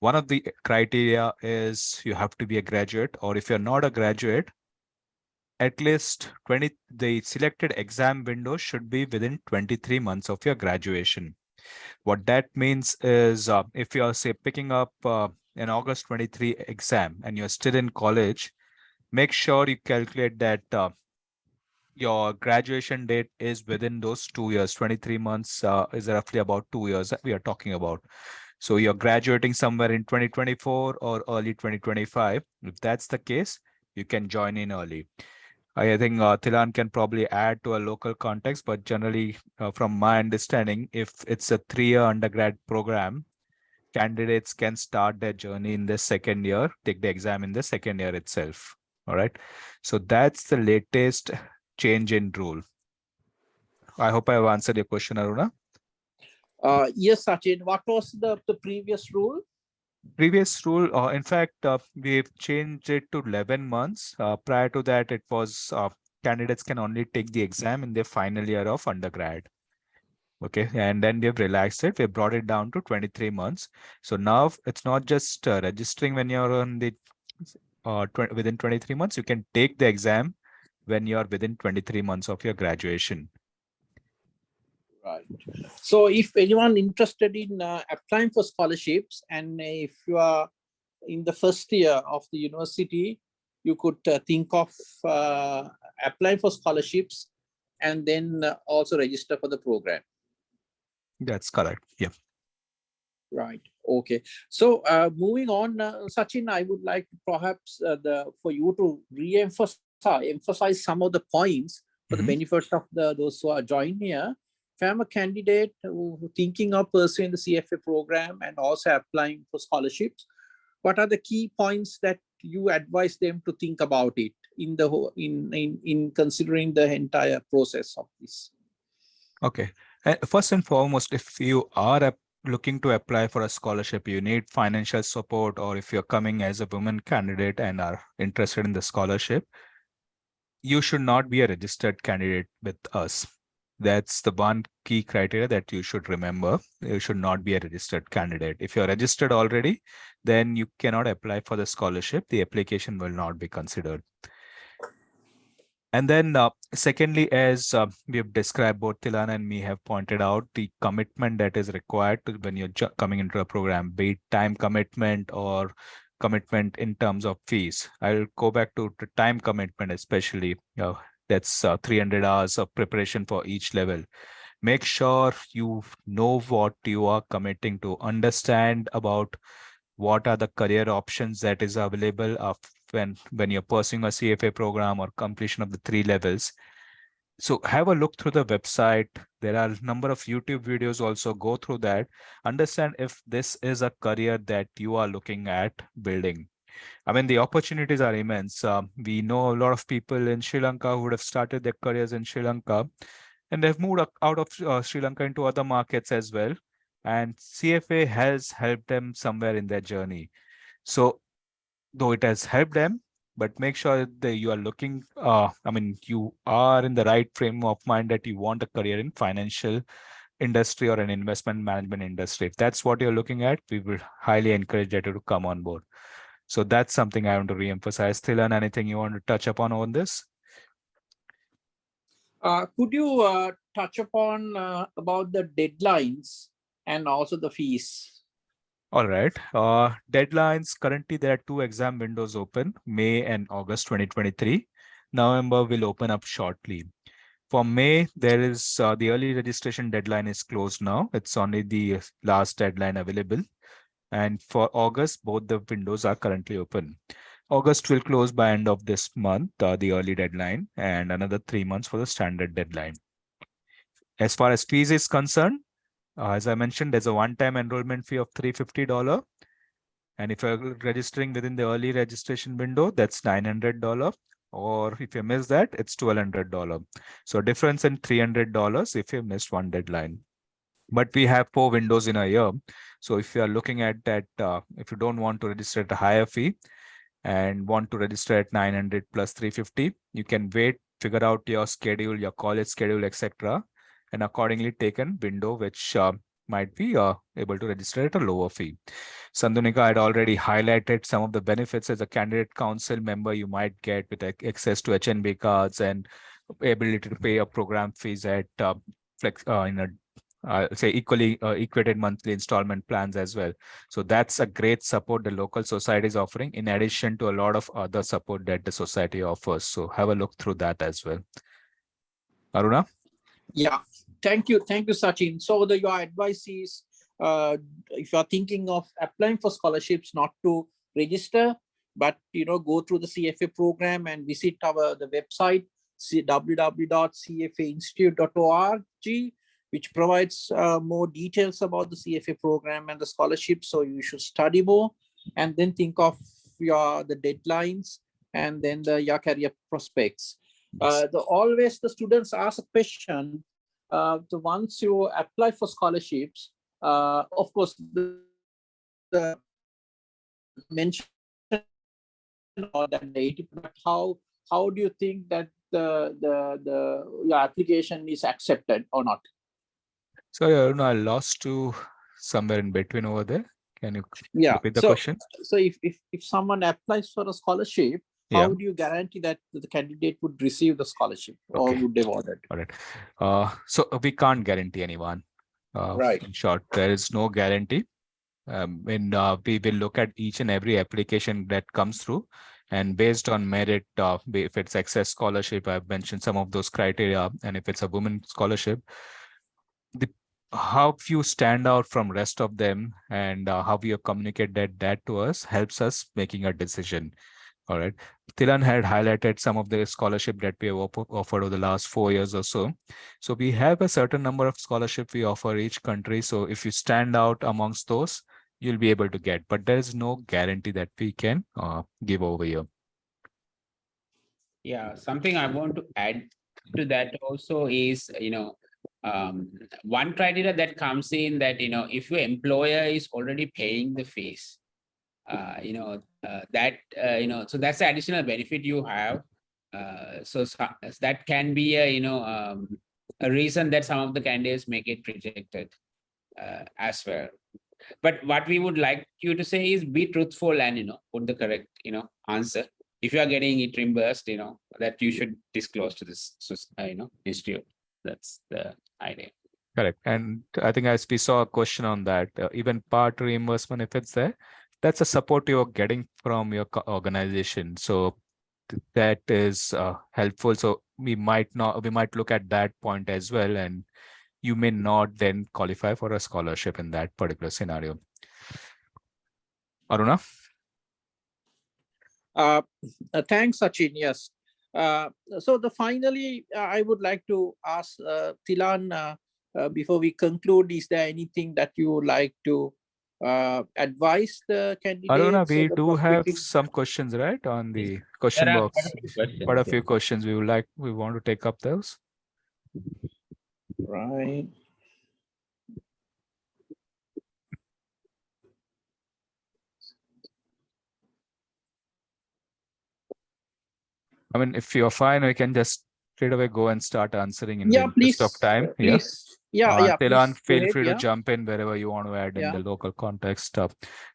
one of the criteria is you have to be a graduate, or if you're not a graduate, at least the selected exam window should be within 23 months of your graduation. What that means is if you're, say, picking up an August 23 exam and you're still in college, make sure you calculate that your graduation date is within those 2 years. 23 months is roughly about 2 years that we are talking about. So you're graduating somewhere in 2024 or early 2025. If that's the case, you can join in early. I think Thilan can probably add to a local context, but generally, from my understanding, if it's a 3-year undergrad program, candidates can start their journey in the second year, take the exam in the second year itself. All right. So that's the latest change in rule. I hope I have answered your question, Aruna. Yes, Sachin. What was the previous rule? Previous rule, in fact, we've changed it to 11 months. Prior to that, it was candidates can only take the exam in their final year of undergrad. Okay, and then we've relaxed it. We brought it down to 23 months. So now it's not just registering when you're on the within 23 months. You can take the exam when you're within 23 months of your graduation. Right. So if anyone interested in applying for scholarships, and if you are in the first year of the university, you could think of applying for scholarships and then also register for the program. That's correct. Yeah. Right. Okay. So moving on, Sachin, I would like perhaps for you to emphasize some of the points for the benefit of those who are joining here. If I'm a candidate who thinking of pursuing the CFA program and also applying for scholarships, what are the key points that you advise them to think about it in considering the entire process of this? Okay. First and foremost, if you are looking to apply for a scholarship, you need financial support, or if you're coming as a woman candidate and are interested in the scholarship, you should not be a registered candidate with us. That's the one key criteria that you should remember. You should not be a registered candidate. If you're registered already, then you cannot apply for the scholarship. The application will not be considered. And then secondly, as we have described, both Tilan and me have pointed out the commitment that is required when you're coming into a program, be it time commitment or commitment in terms of fees. I'll go back to the time commitment, especially. That's 300 hours of preparation for each level. Make sure you know what you are committing to, understand about what are the career options that is available when you're pursuing a CFA program or completion of the 3 levels. So have a look through the website. There are a number of YouTube videos also. Go through that. Understand if this is a career that you are looking at building. I mean, the opportunities are immense. We know a lot of people in Sri Lanka who would have started their careers in Sri Lanka, and they've moved out of Sri Lanka into other markets as well. And CFA has helped them somewhere in their journey. So though it has helped them, but make sure that you are looking, I mean, you are in the right frame of mind that you want a career in financial industry or an investment management industry. If that's what you're looking at, we will highly encourage you to come on board. So that's something I want to re-emphasize. Thilan, anything you want to touch upon on this? Could you touch upon about the deadlines and also the fees? All right. Deadlines. Currently, there are 2 exam windows open, May and August 2023. November will open up shortly. For May, there is the early registration deadline is closed now. It's only the last deadline available. And for August, both the windows are currently open. August will close by end of this month, the early deadline, and another 3 months for the standard deadline. As far as fees is concerned, as I mentioned, there's a one-time enrollment fee of $350. And if you're registering within the early registration window, that's $900. Or if you miss that, it's $1,200. So a difference in $300 if you missed one deadline. But we have 4 windows in a year. So if you are looking at that, if you don't want to register at a higher fee and want to register at 900 plus 350, you can wait, figure out your schedule, your college schedule, etc., and accordingly take a window which might be able to register at a lower fee. Sandhunika had already highlighted some of the benefits as a candidate council member you might get with access to HNB cards and ability to pay your program fees at say equally equated monthly installment plans as well. So that's a great support the local society is offering in addition to a lot of other support that the society offers. So have a look through that as well. Aruna? Yeah, thank you, Sachin. So your advice is, if you are thinking of applying for scholarships, not to register, but go through the CFA program and visit the website www.cfainstitute.org, which provides more details about the CFA program and the scholarship. So you should study more and then think of the deadlines and then your career prospects. Always the students ask a question. So once you apply for scholarships, of course, the mention or that 80, but how do you think that your application is accepted or not? Sorry, Aruna, I lost you somewhere in between over there. Can you repeat the question? So if someone applies for a scholarship, how do you guarantee that the candidate would receive the scholarship or would award it? All right. So we can't guarantee anyone. Right. In short, there is no guarantee. We will look at each and every application that comes through, and based on merit, if it's access scholarship, I've mentioned some of those criteria, and if it's a women scholarship, how you stand out from rest of them and how you communicate that to us helps us making a decision. All right. Thilan had highlighted some of the scholarship that we have offered over the last 4 years or so. So we have a certain number of scholarship we offer each country. So if you stand out amongst those, you'll be able to get, but there is no guarantee that we can give over here. Yeah, something I want to add to that also is, one criteria that comes in that, if your employer is already paying the fees, so that's the additional benefit you have. So that can be a reason that some of the candidates may get rejected as well. But what we would like you to say is be truthful and, put the correct, answer. If you are getting it reimbursed, that you should disclose to this, institute. That's the idea. Correct. And I think as we saw a question on that, even part reimbursement, if it's there, that's a support you're getting from your organization. So that is helpful. So we might look at that point as well, and you may not then qualify for a scholarship in that particular scenario. Aruna? Thanks, Sachin. Yes. So finally, I would like to ask Tilan, before we conclude, is there anything that you would like to advise the Aruna, candidates or we the do have prospective? some questions, right, on Yes. the There question are quite a box. few questions. Quite a Yes. few questions. We want to take up those. Right. I mean, if you're fine, we can just straight away go and start answering in the Yeah, interest of please. time. Yeah. Please. Yeah, Tilan, please go feel ahead. free to Yeah. jump in wherever you want to add in Yeah. the local context.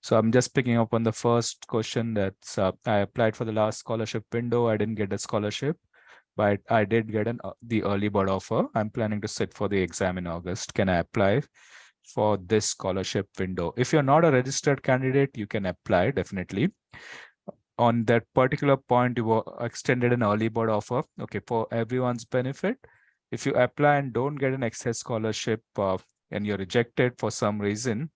So I'm just picking up on the first question. That's I applied for the last scholarship window. I didn't get a scholarship, but I did get the early bird offer. I'm planning to sit for the exam in August. Can I apply for this scholarship window? If you're not a registered candidate, you can apply definitely. On that particular point, you were extended an early bird offer. Okay, for everyone's benefit, if you apply and don't get an excess scholarship and you're rejected for some reason,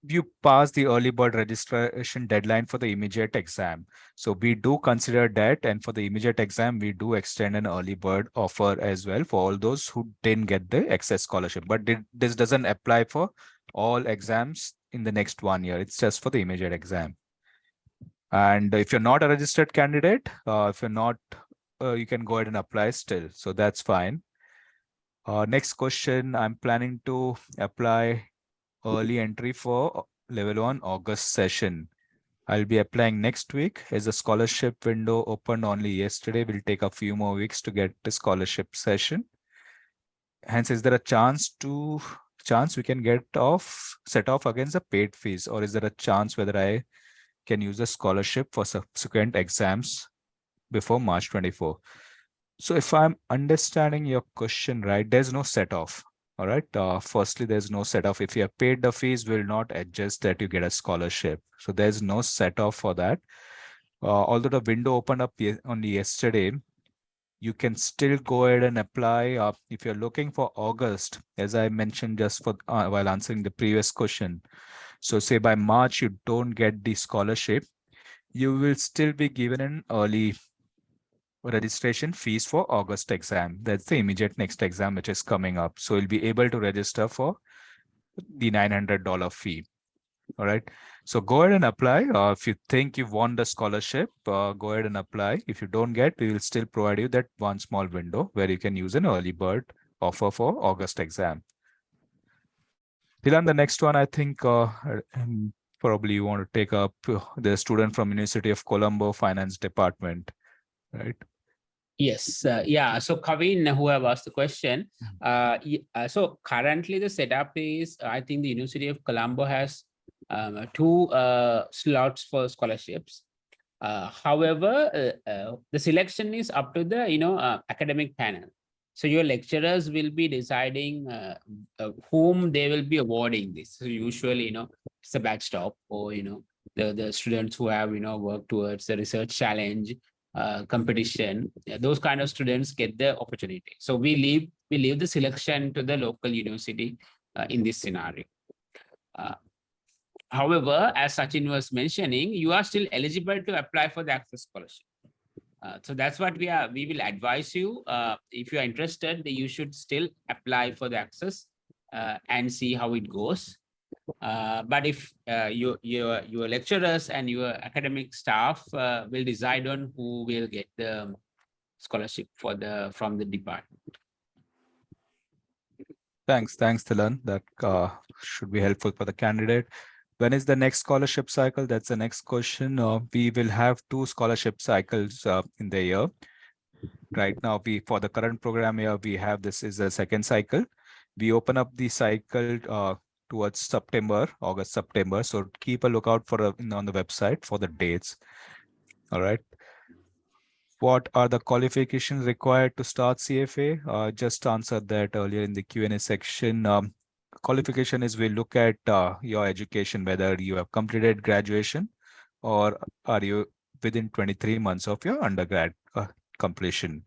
you pass the early bird registration deadline for the immediate exam. So we do consider that, and for the immediate exam, we do extend an early bird offer as well for all those who didn't get the excess scholarship. But this doesn't apply for all exams in the next 1 year. It's just for the immediate exam. And if you're not a registered candidate, if you're not, you can go ahead and apply still. So that's fine. Next question, I'm planning to apply early entry for level 1 August session. I'll be applying next week as a scholarship window opened only yesterday. Will take a few more weeks to get the scholarship session. Hence, is there a chance we can set off against the paid fees, or is there a chance whether I can use a scholarship for subsequent exams before March 24? So if I'm understanding your question right, there's no set off. All right. Firstly, there's no set off. If you have paid the fees, will not adjust that you get a scholarship. So there's no set off for that. Although the window opened up only yesterday, you can still go ahead and apply if you're looking for August, as I mentioned just for while answering the previous question. So say by March, you don't get the scholarship, you will still be given an early registration fees for August exam. That's the immediate next exam which is coming up. So you'll be able to register for the $900 fee. All right. So go ahead and apply. If you think you want the scholarship, go ahead and apply. If you don't get, we will still provide you that one small window where you can use an early bird offer for August exam. Tilan, the next one, I think probably you want to take up the student from University of Colombo Finance Department, right? Yes, yeah. So Kavin, who have asked the question, so currently the setup is, I think the University of Colombo has two slots for scholarships. However, the selection is up to the academic panel. So your lecturers will be deciding whom they will be awarding this. So usually, it's a backstop, or the students who have worked towards the research challenge competition. Those kind of students get the opportunity. So we leave the selection to the local university in this scenario. However, as Sachin was mentioning, you are still eligible to apply for the access scholarship. So that's what we will advise you. If you are interested, you should still apply for the access and see how it goes. But if your lecturers and your academic staff will decide on who will get the scholarship from the department. Thanks, Tilan. That should be helpful for the candidate. When is the next scholarship cycle? That's the next question. We will have 2 scholarship cycles in the year. Right now, for the current program year, we have this is the second cycle. We open up the cycle towards September, August, September. So keep a lookout for on the website for the dates. All right. What are the qualifications required to start CFA? Just answered that earlier in the Q&A section. Qualification is we look at your education, whether you have completed graduation or are you within 23 months of your undergrad completion.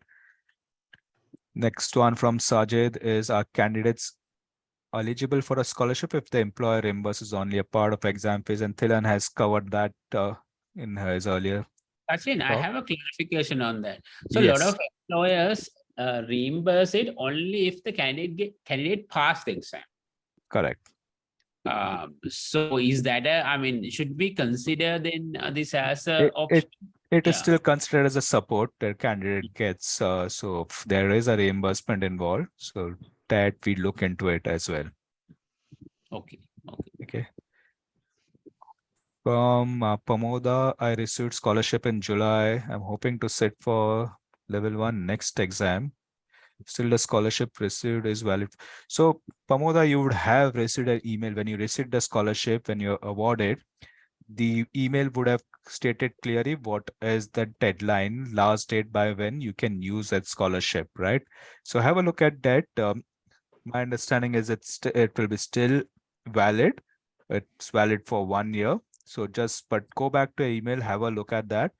Next one from Sajid is, are candidates eligible for a scholarship if the employer reimburses only a part of exam fees? And Thilan has covered that in his earlier. Sachin, I Oh. have a clarification on that. So a lot Yes, of employers reimburse it only if the candidate passed the exam. correct. So is that I mean, should we consider then this as a It option? it is Yeah. still considered as a support that candidate gets. So if there is a reimbursement involved, so that we look into it as well. Okay. Okay. Okay. From Pamoda, I received scholarship in July. I'm hoping to sit for level 1 next exam. Still the scholarship received is valid. So Pamoda, you would have received an email when you received the scholarship, when you're awarded. The email would have stated clearly what is the deadline, last date by when you can use that scholarship, right? So have a look at that. My understanding is it will be still valid. It's valid for 1 year. So but go back to your email, have a look at that.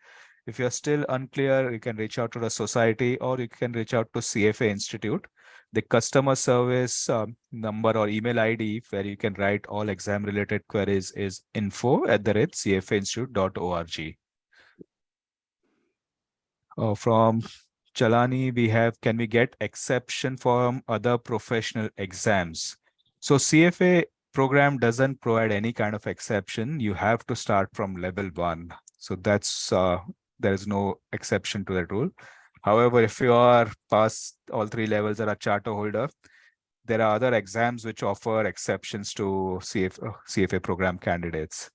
If you're still unclear, you can reach out to the society or you can reach out to CFA Institute. The customer service number or email ID where you can write all exam related queries is info@cfainstitute.org. From Chalani, we have, can we get exception from other professional exams? So CFA program doesn't provide any kind of exception. You have to start from level 1. So there is no exception to that rule. However, if you are past all 3 levels or a charter holder, there are other exams which offer exceptions to CFA program candidates.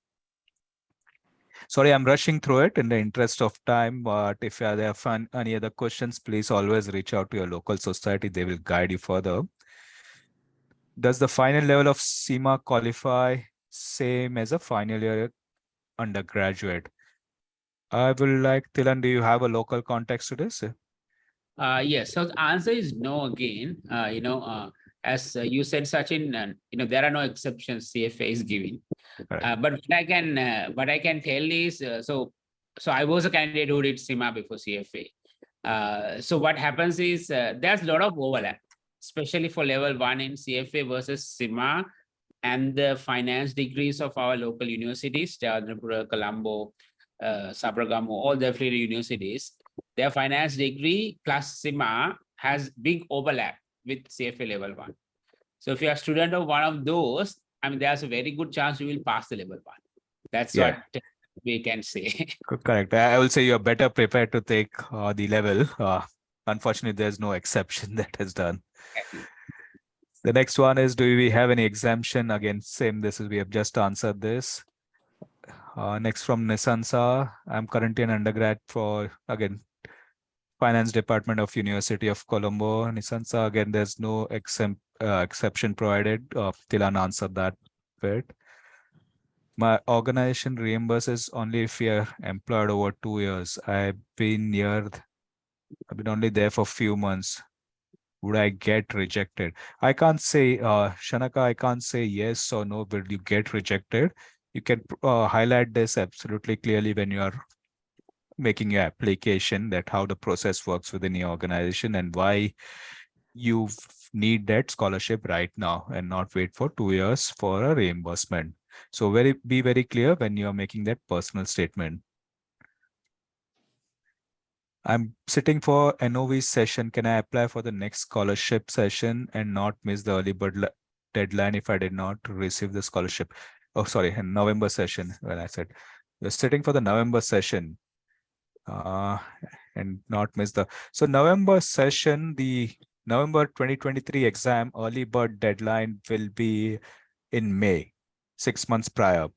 Sorry, I'm rushing through it in the interest of time, but if there are any other questions, please always reach out to your local society. They will guide you further. Does the final level of CIMA qualify same as a final year undergraduate? I will like, Tilan, do you have a local context to this? Yes. So the answer is no again. As you said, Sachin, there are no exceptions CFA is giving. Correct. But what I can tell is, so I was a candidate who did CIMA before CFA. So what happens is there's a lot of overlap, especially for level 1 in CFA versus CIMA and the finance degrees of our local universities, Jalandhara, Colombo, Sabragamo, all the affiliated universities. Their finance degree plus CIMA has big overlap with CFA level 1. So if you're a student of one of those, I mean, there's a very good chance you will pass the level 1. That's what we can say. Correct. I will say you're better prepared to take the level. Unfortunately, there's no exception that is done. The next one is, do we have any exemption? Again, same, we have just answered this. Next from Nisansa, I'm currently an undergrad for, again, Finance Department of University of Colombo. Nisansa, again, there's no exception provided. Tilan answered that bit. My organization reimburses only if we are employed over 2 years. I've been only there for a few months. Would I get rejected? I can't say, Shanaka, I can't say yes or no, will you get rejected? You can highlight this absolutely clearly when you are making your application, that how the process works within your organization and why you need that scholarship right now and not wait for 2 years for a reimbursement. So be very clear when you are making that personal statement. I'm sitting for NOV session. Can I apply for the next scholarship session and not miss the early bird deadline if I did not receive the scholarship? Oh, sorry, in November session, when I said you're sitting for the November session and not miss so November session, the November 2023 exam early bird deadline will be in May, 6 months prior.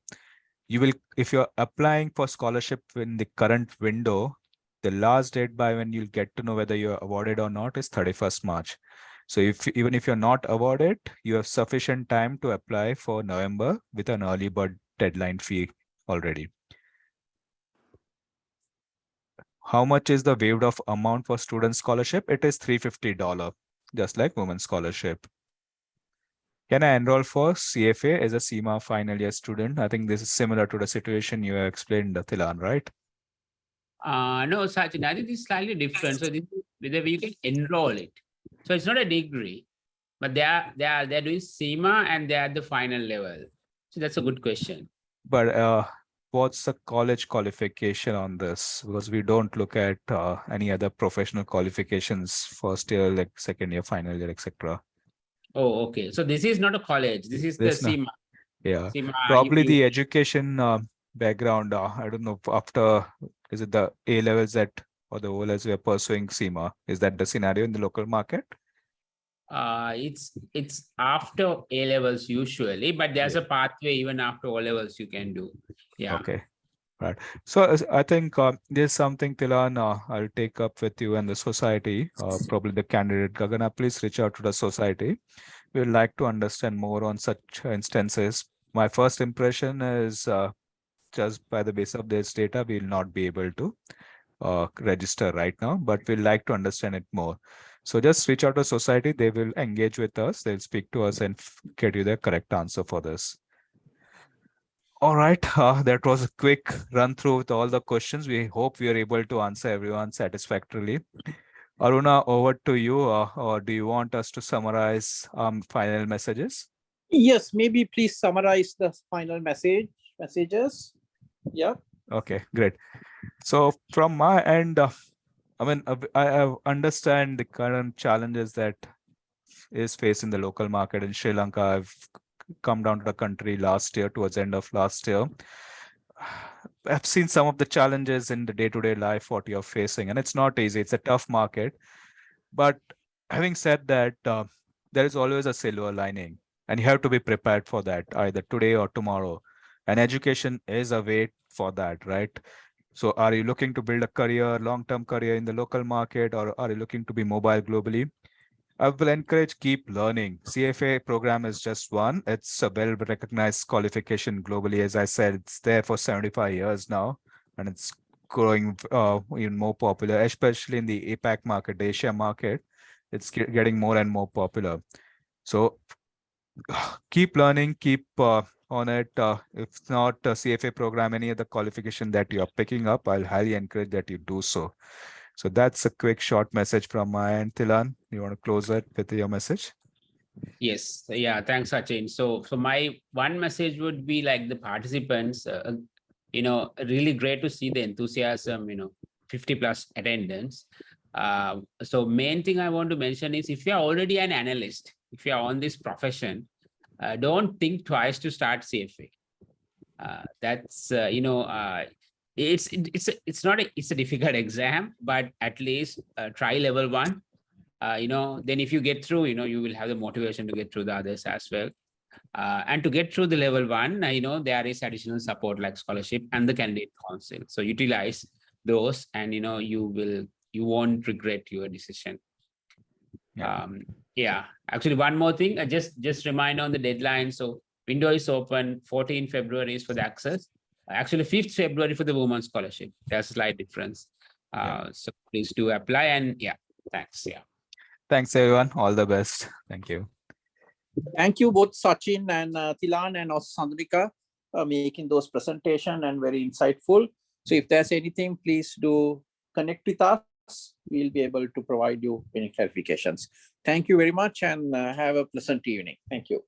If you're applying for scholarship in the current window, the last date by when you'll get to know whether you're awarded or not is 31st March. So even if you're not awarded, you have sufficient time to apply for November with an early bird deadline fee already. How much is the waived off amount for student scholarship? It is $350, just like women's scholarship. Can I enroll for CFA as a CIMA final year student? I think this is similar to the situation you explained, Thilan, right? No, Sachin, I think this is slightly different. So this is whether you can enroll it. So it's not a degree, but they're doing CIMA and they're at the final level. So that's a good question. But what's the college qualification on this? Because we don't look at any other professional qualifications, first year, like second year, final year, etc. Oh, okay. So this is not a college. This is the This no, SEMA. yeah, SEMA, probably the education background. I don't know, after, is it the A levels that or the O levels we are pursuing SEMA? Is that the scenario in the local market? it's after A levels usually, but there's a pathway even after O levels you can do. Yeah. Okay. Right. So I think there's something, Tilan, I'll take up with you and the society, probably the candidate. Gagana, please reach out to the society. We would like to understand more on such instances. My first impression is just by the base of this data, we'll not be able to register right now, but we'd like to understand it more. So just reach out to society. They will engage with us. They'll speak to us and get you the correct answer for this. All right, that was a quick run through with all the questions. We hope we are able to answer everyone satisfactorily. Aruna, over to you, or do you want us to summarize final messages? Yes, maybe please summarize the final messages. Yeah. Okay, great. So from my end, I mean, I understand the current challenges that is faced in the local market in Sri Lanka. I've come down to the country last year, towards the end of last year. I've seen some of the challenges in the day-to-day life, what you're facing, and it's not easy. It's a tough market. But having said that, there is always a silver lining, and you have to be prepared for that, either today or tomorrow. And education is a way for that, right? So are you looking to build a career, long-term career in the local market, or are you looking to be mobile globally? I will encourage keep learning. CFA program is just one. It's a well-recognized qualification globally. As I said, it's there for 75 years now, and it's growing even more popular, especially in the APAC market, the Asia market. It's getting more and more popular. So keep learning, keep on it. If not a CFA program, any other qualification that you are picking up, I'll highly encourage that you do so. So that's a quick short message from my end. Tilan, you want to close it with your message? Yes. Yeah. Thanks, Sachin. So my one message would be like the participants, really great to see the enthusiasm, 50 plus attendance. So main thing I want to mention is if you are already an analyst, if you are on this profession, don't think twice to start CFA. That's, it's a difficult exam, but at least try level 1. Then if you get through, you will have the motivation to get through the others as well. And to get through the level 1, there is additional support like scholarship and the candidate council. So utilize those, and you won't regret your decision. Yeah. Actually, one more thing, just remind on the deadline. So window is open, 14 February is for the access. Actually, 5th February for the women's scholarship. There's a slight difference. So please do apply, and thanks. Thanks, everyone. All the best. Thank you. Thank you both Sachin and Tilan and also Sandrika making those presentation and very insightful. So if there's anything, please do connect with us. We'll be able to provide you any clarifications. Thank you very much and have a pleasant evening. Thank you.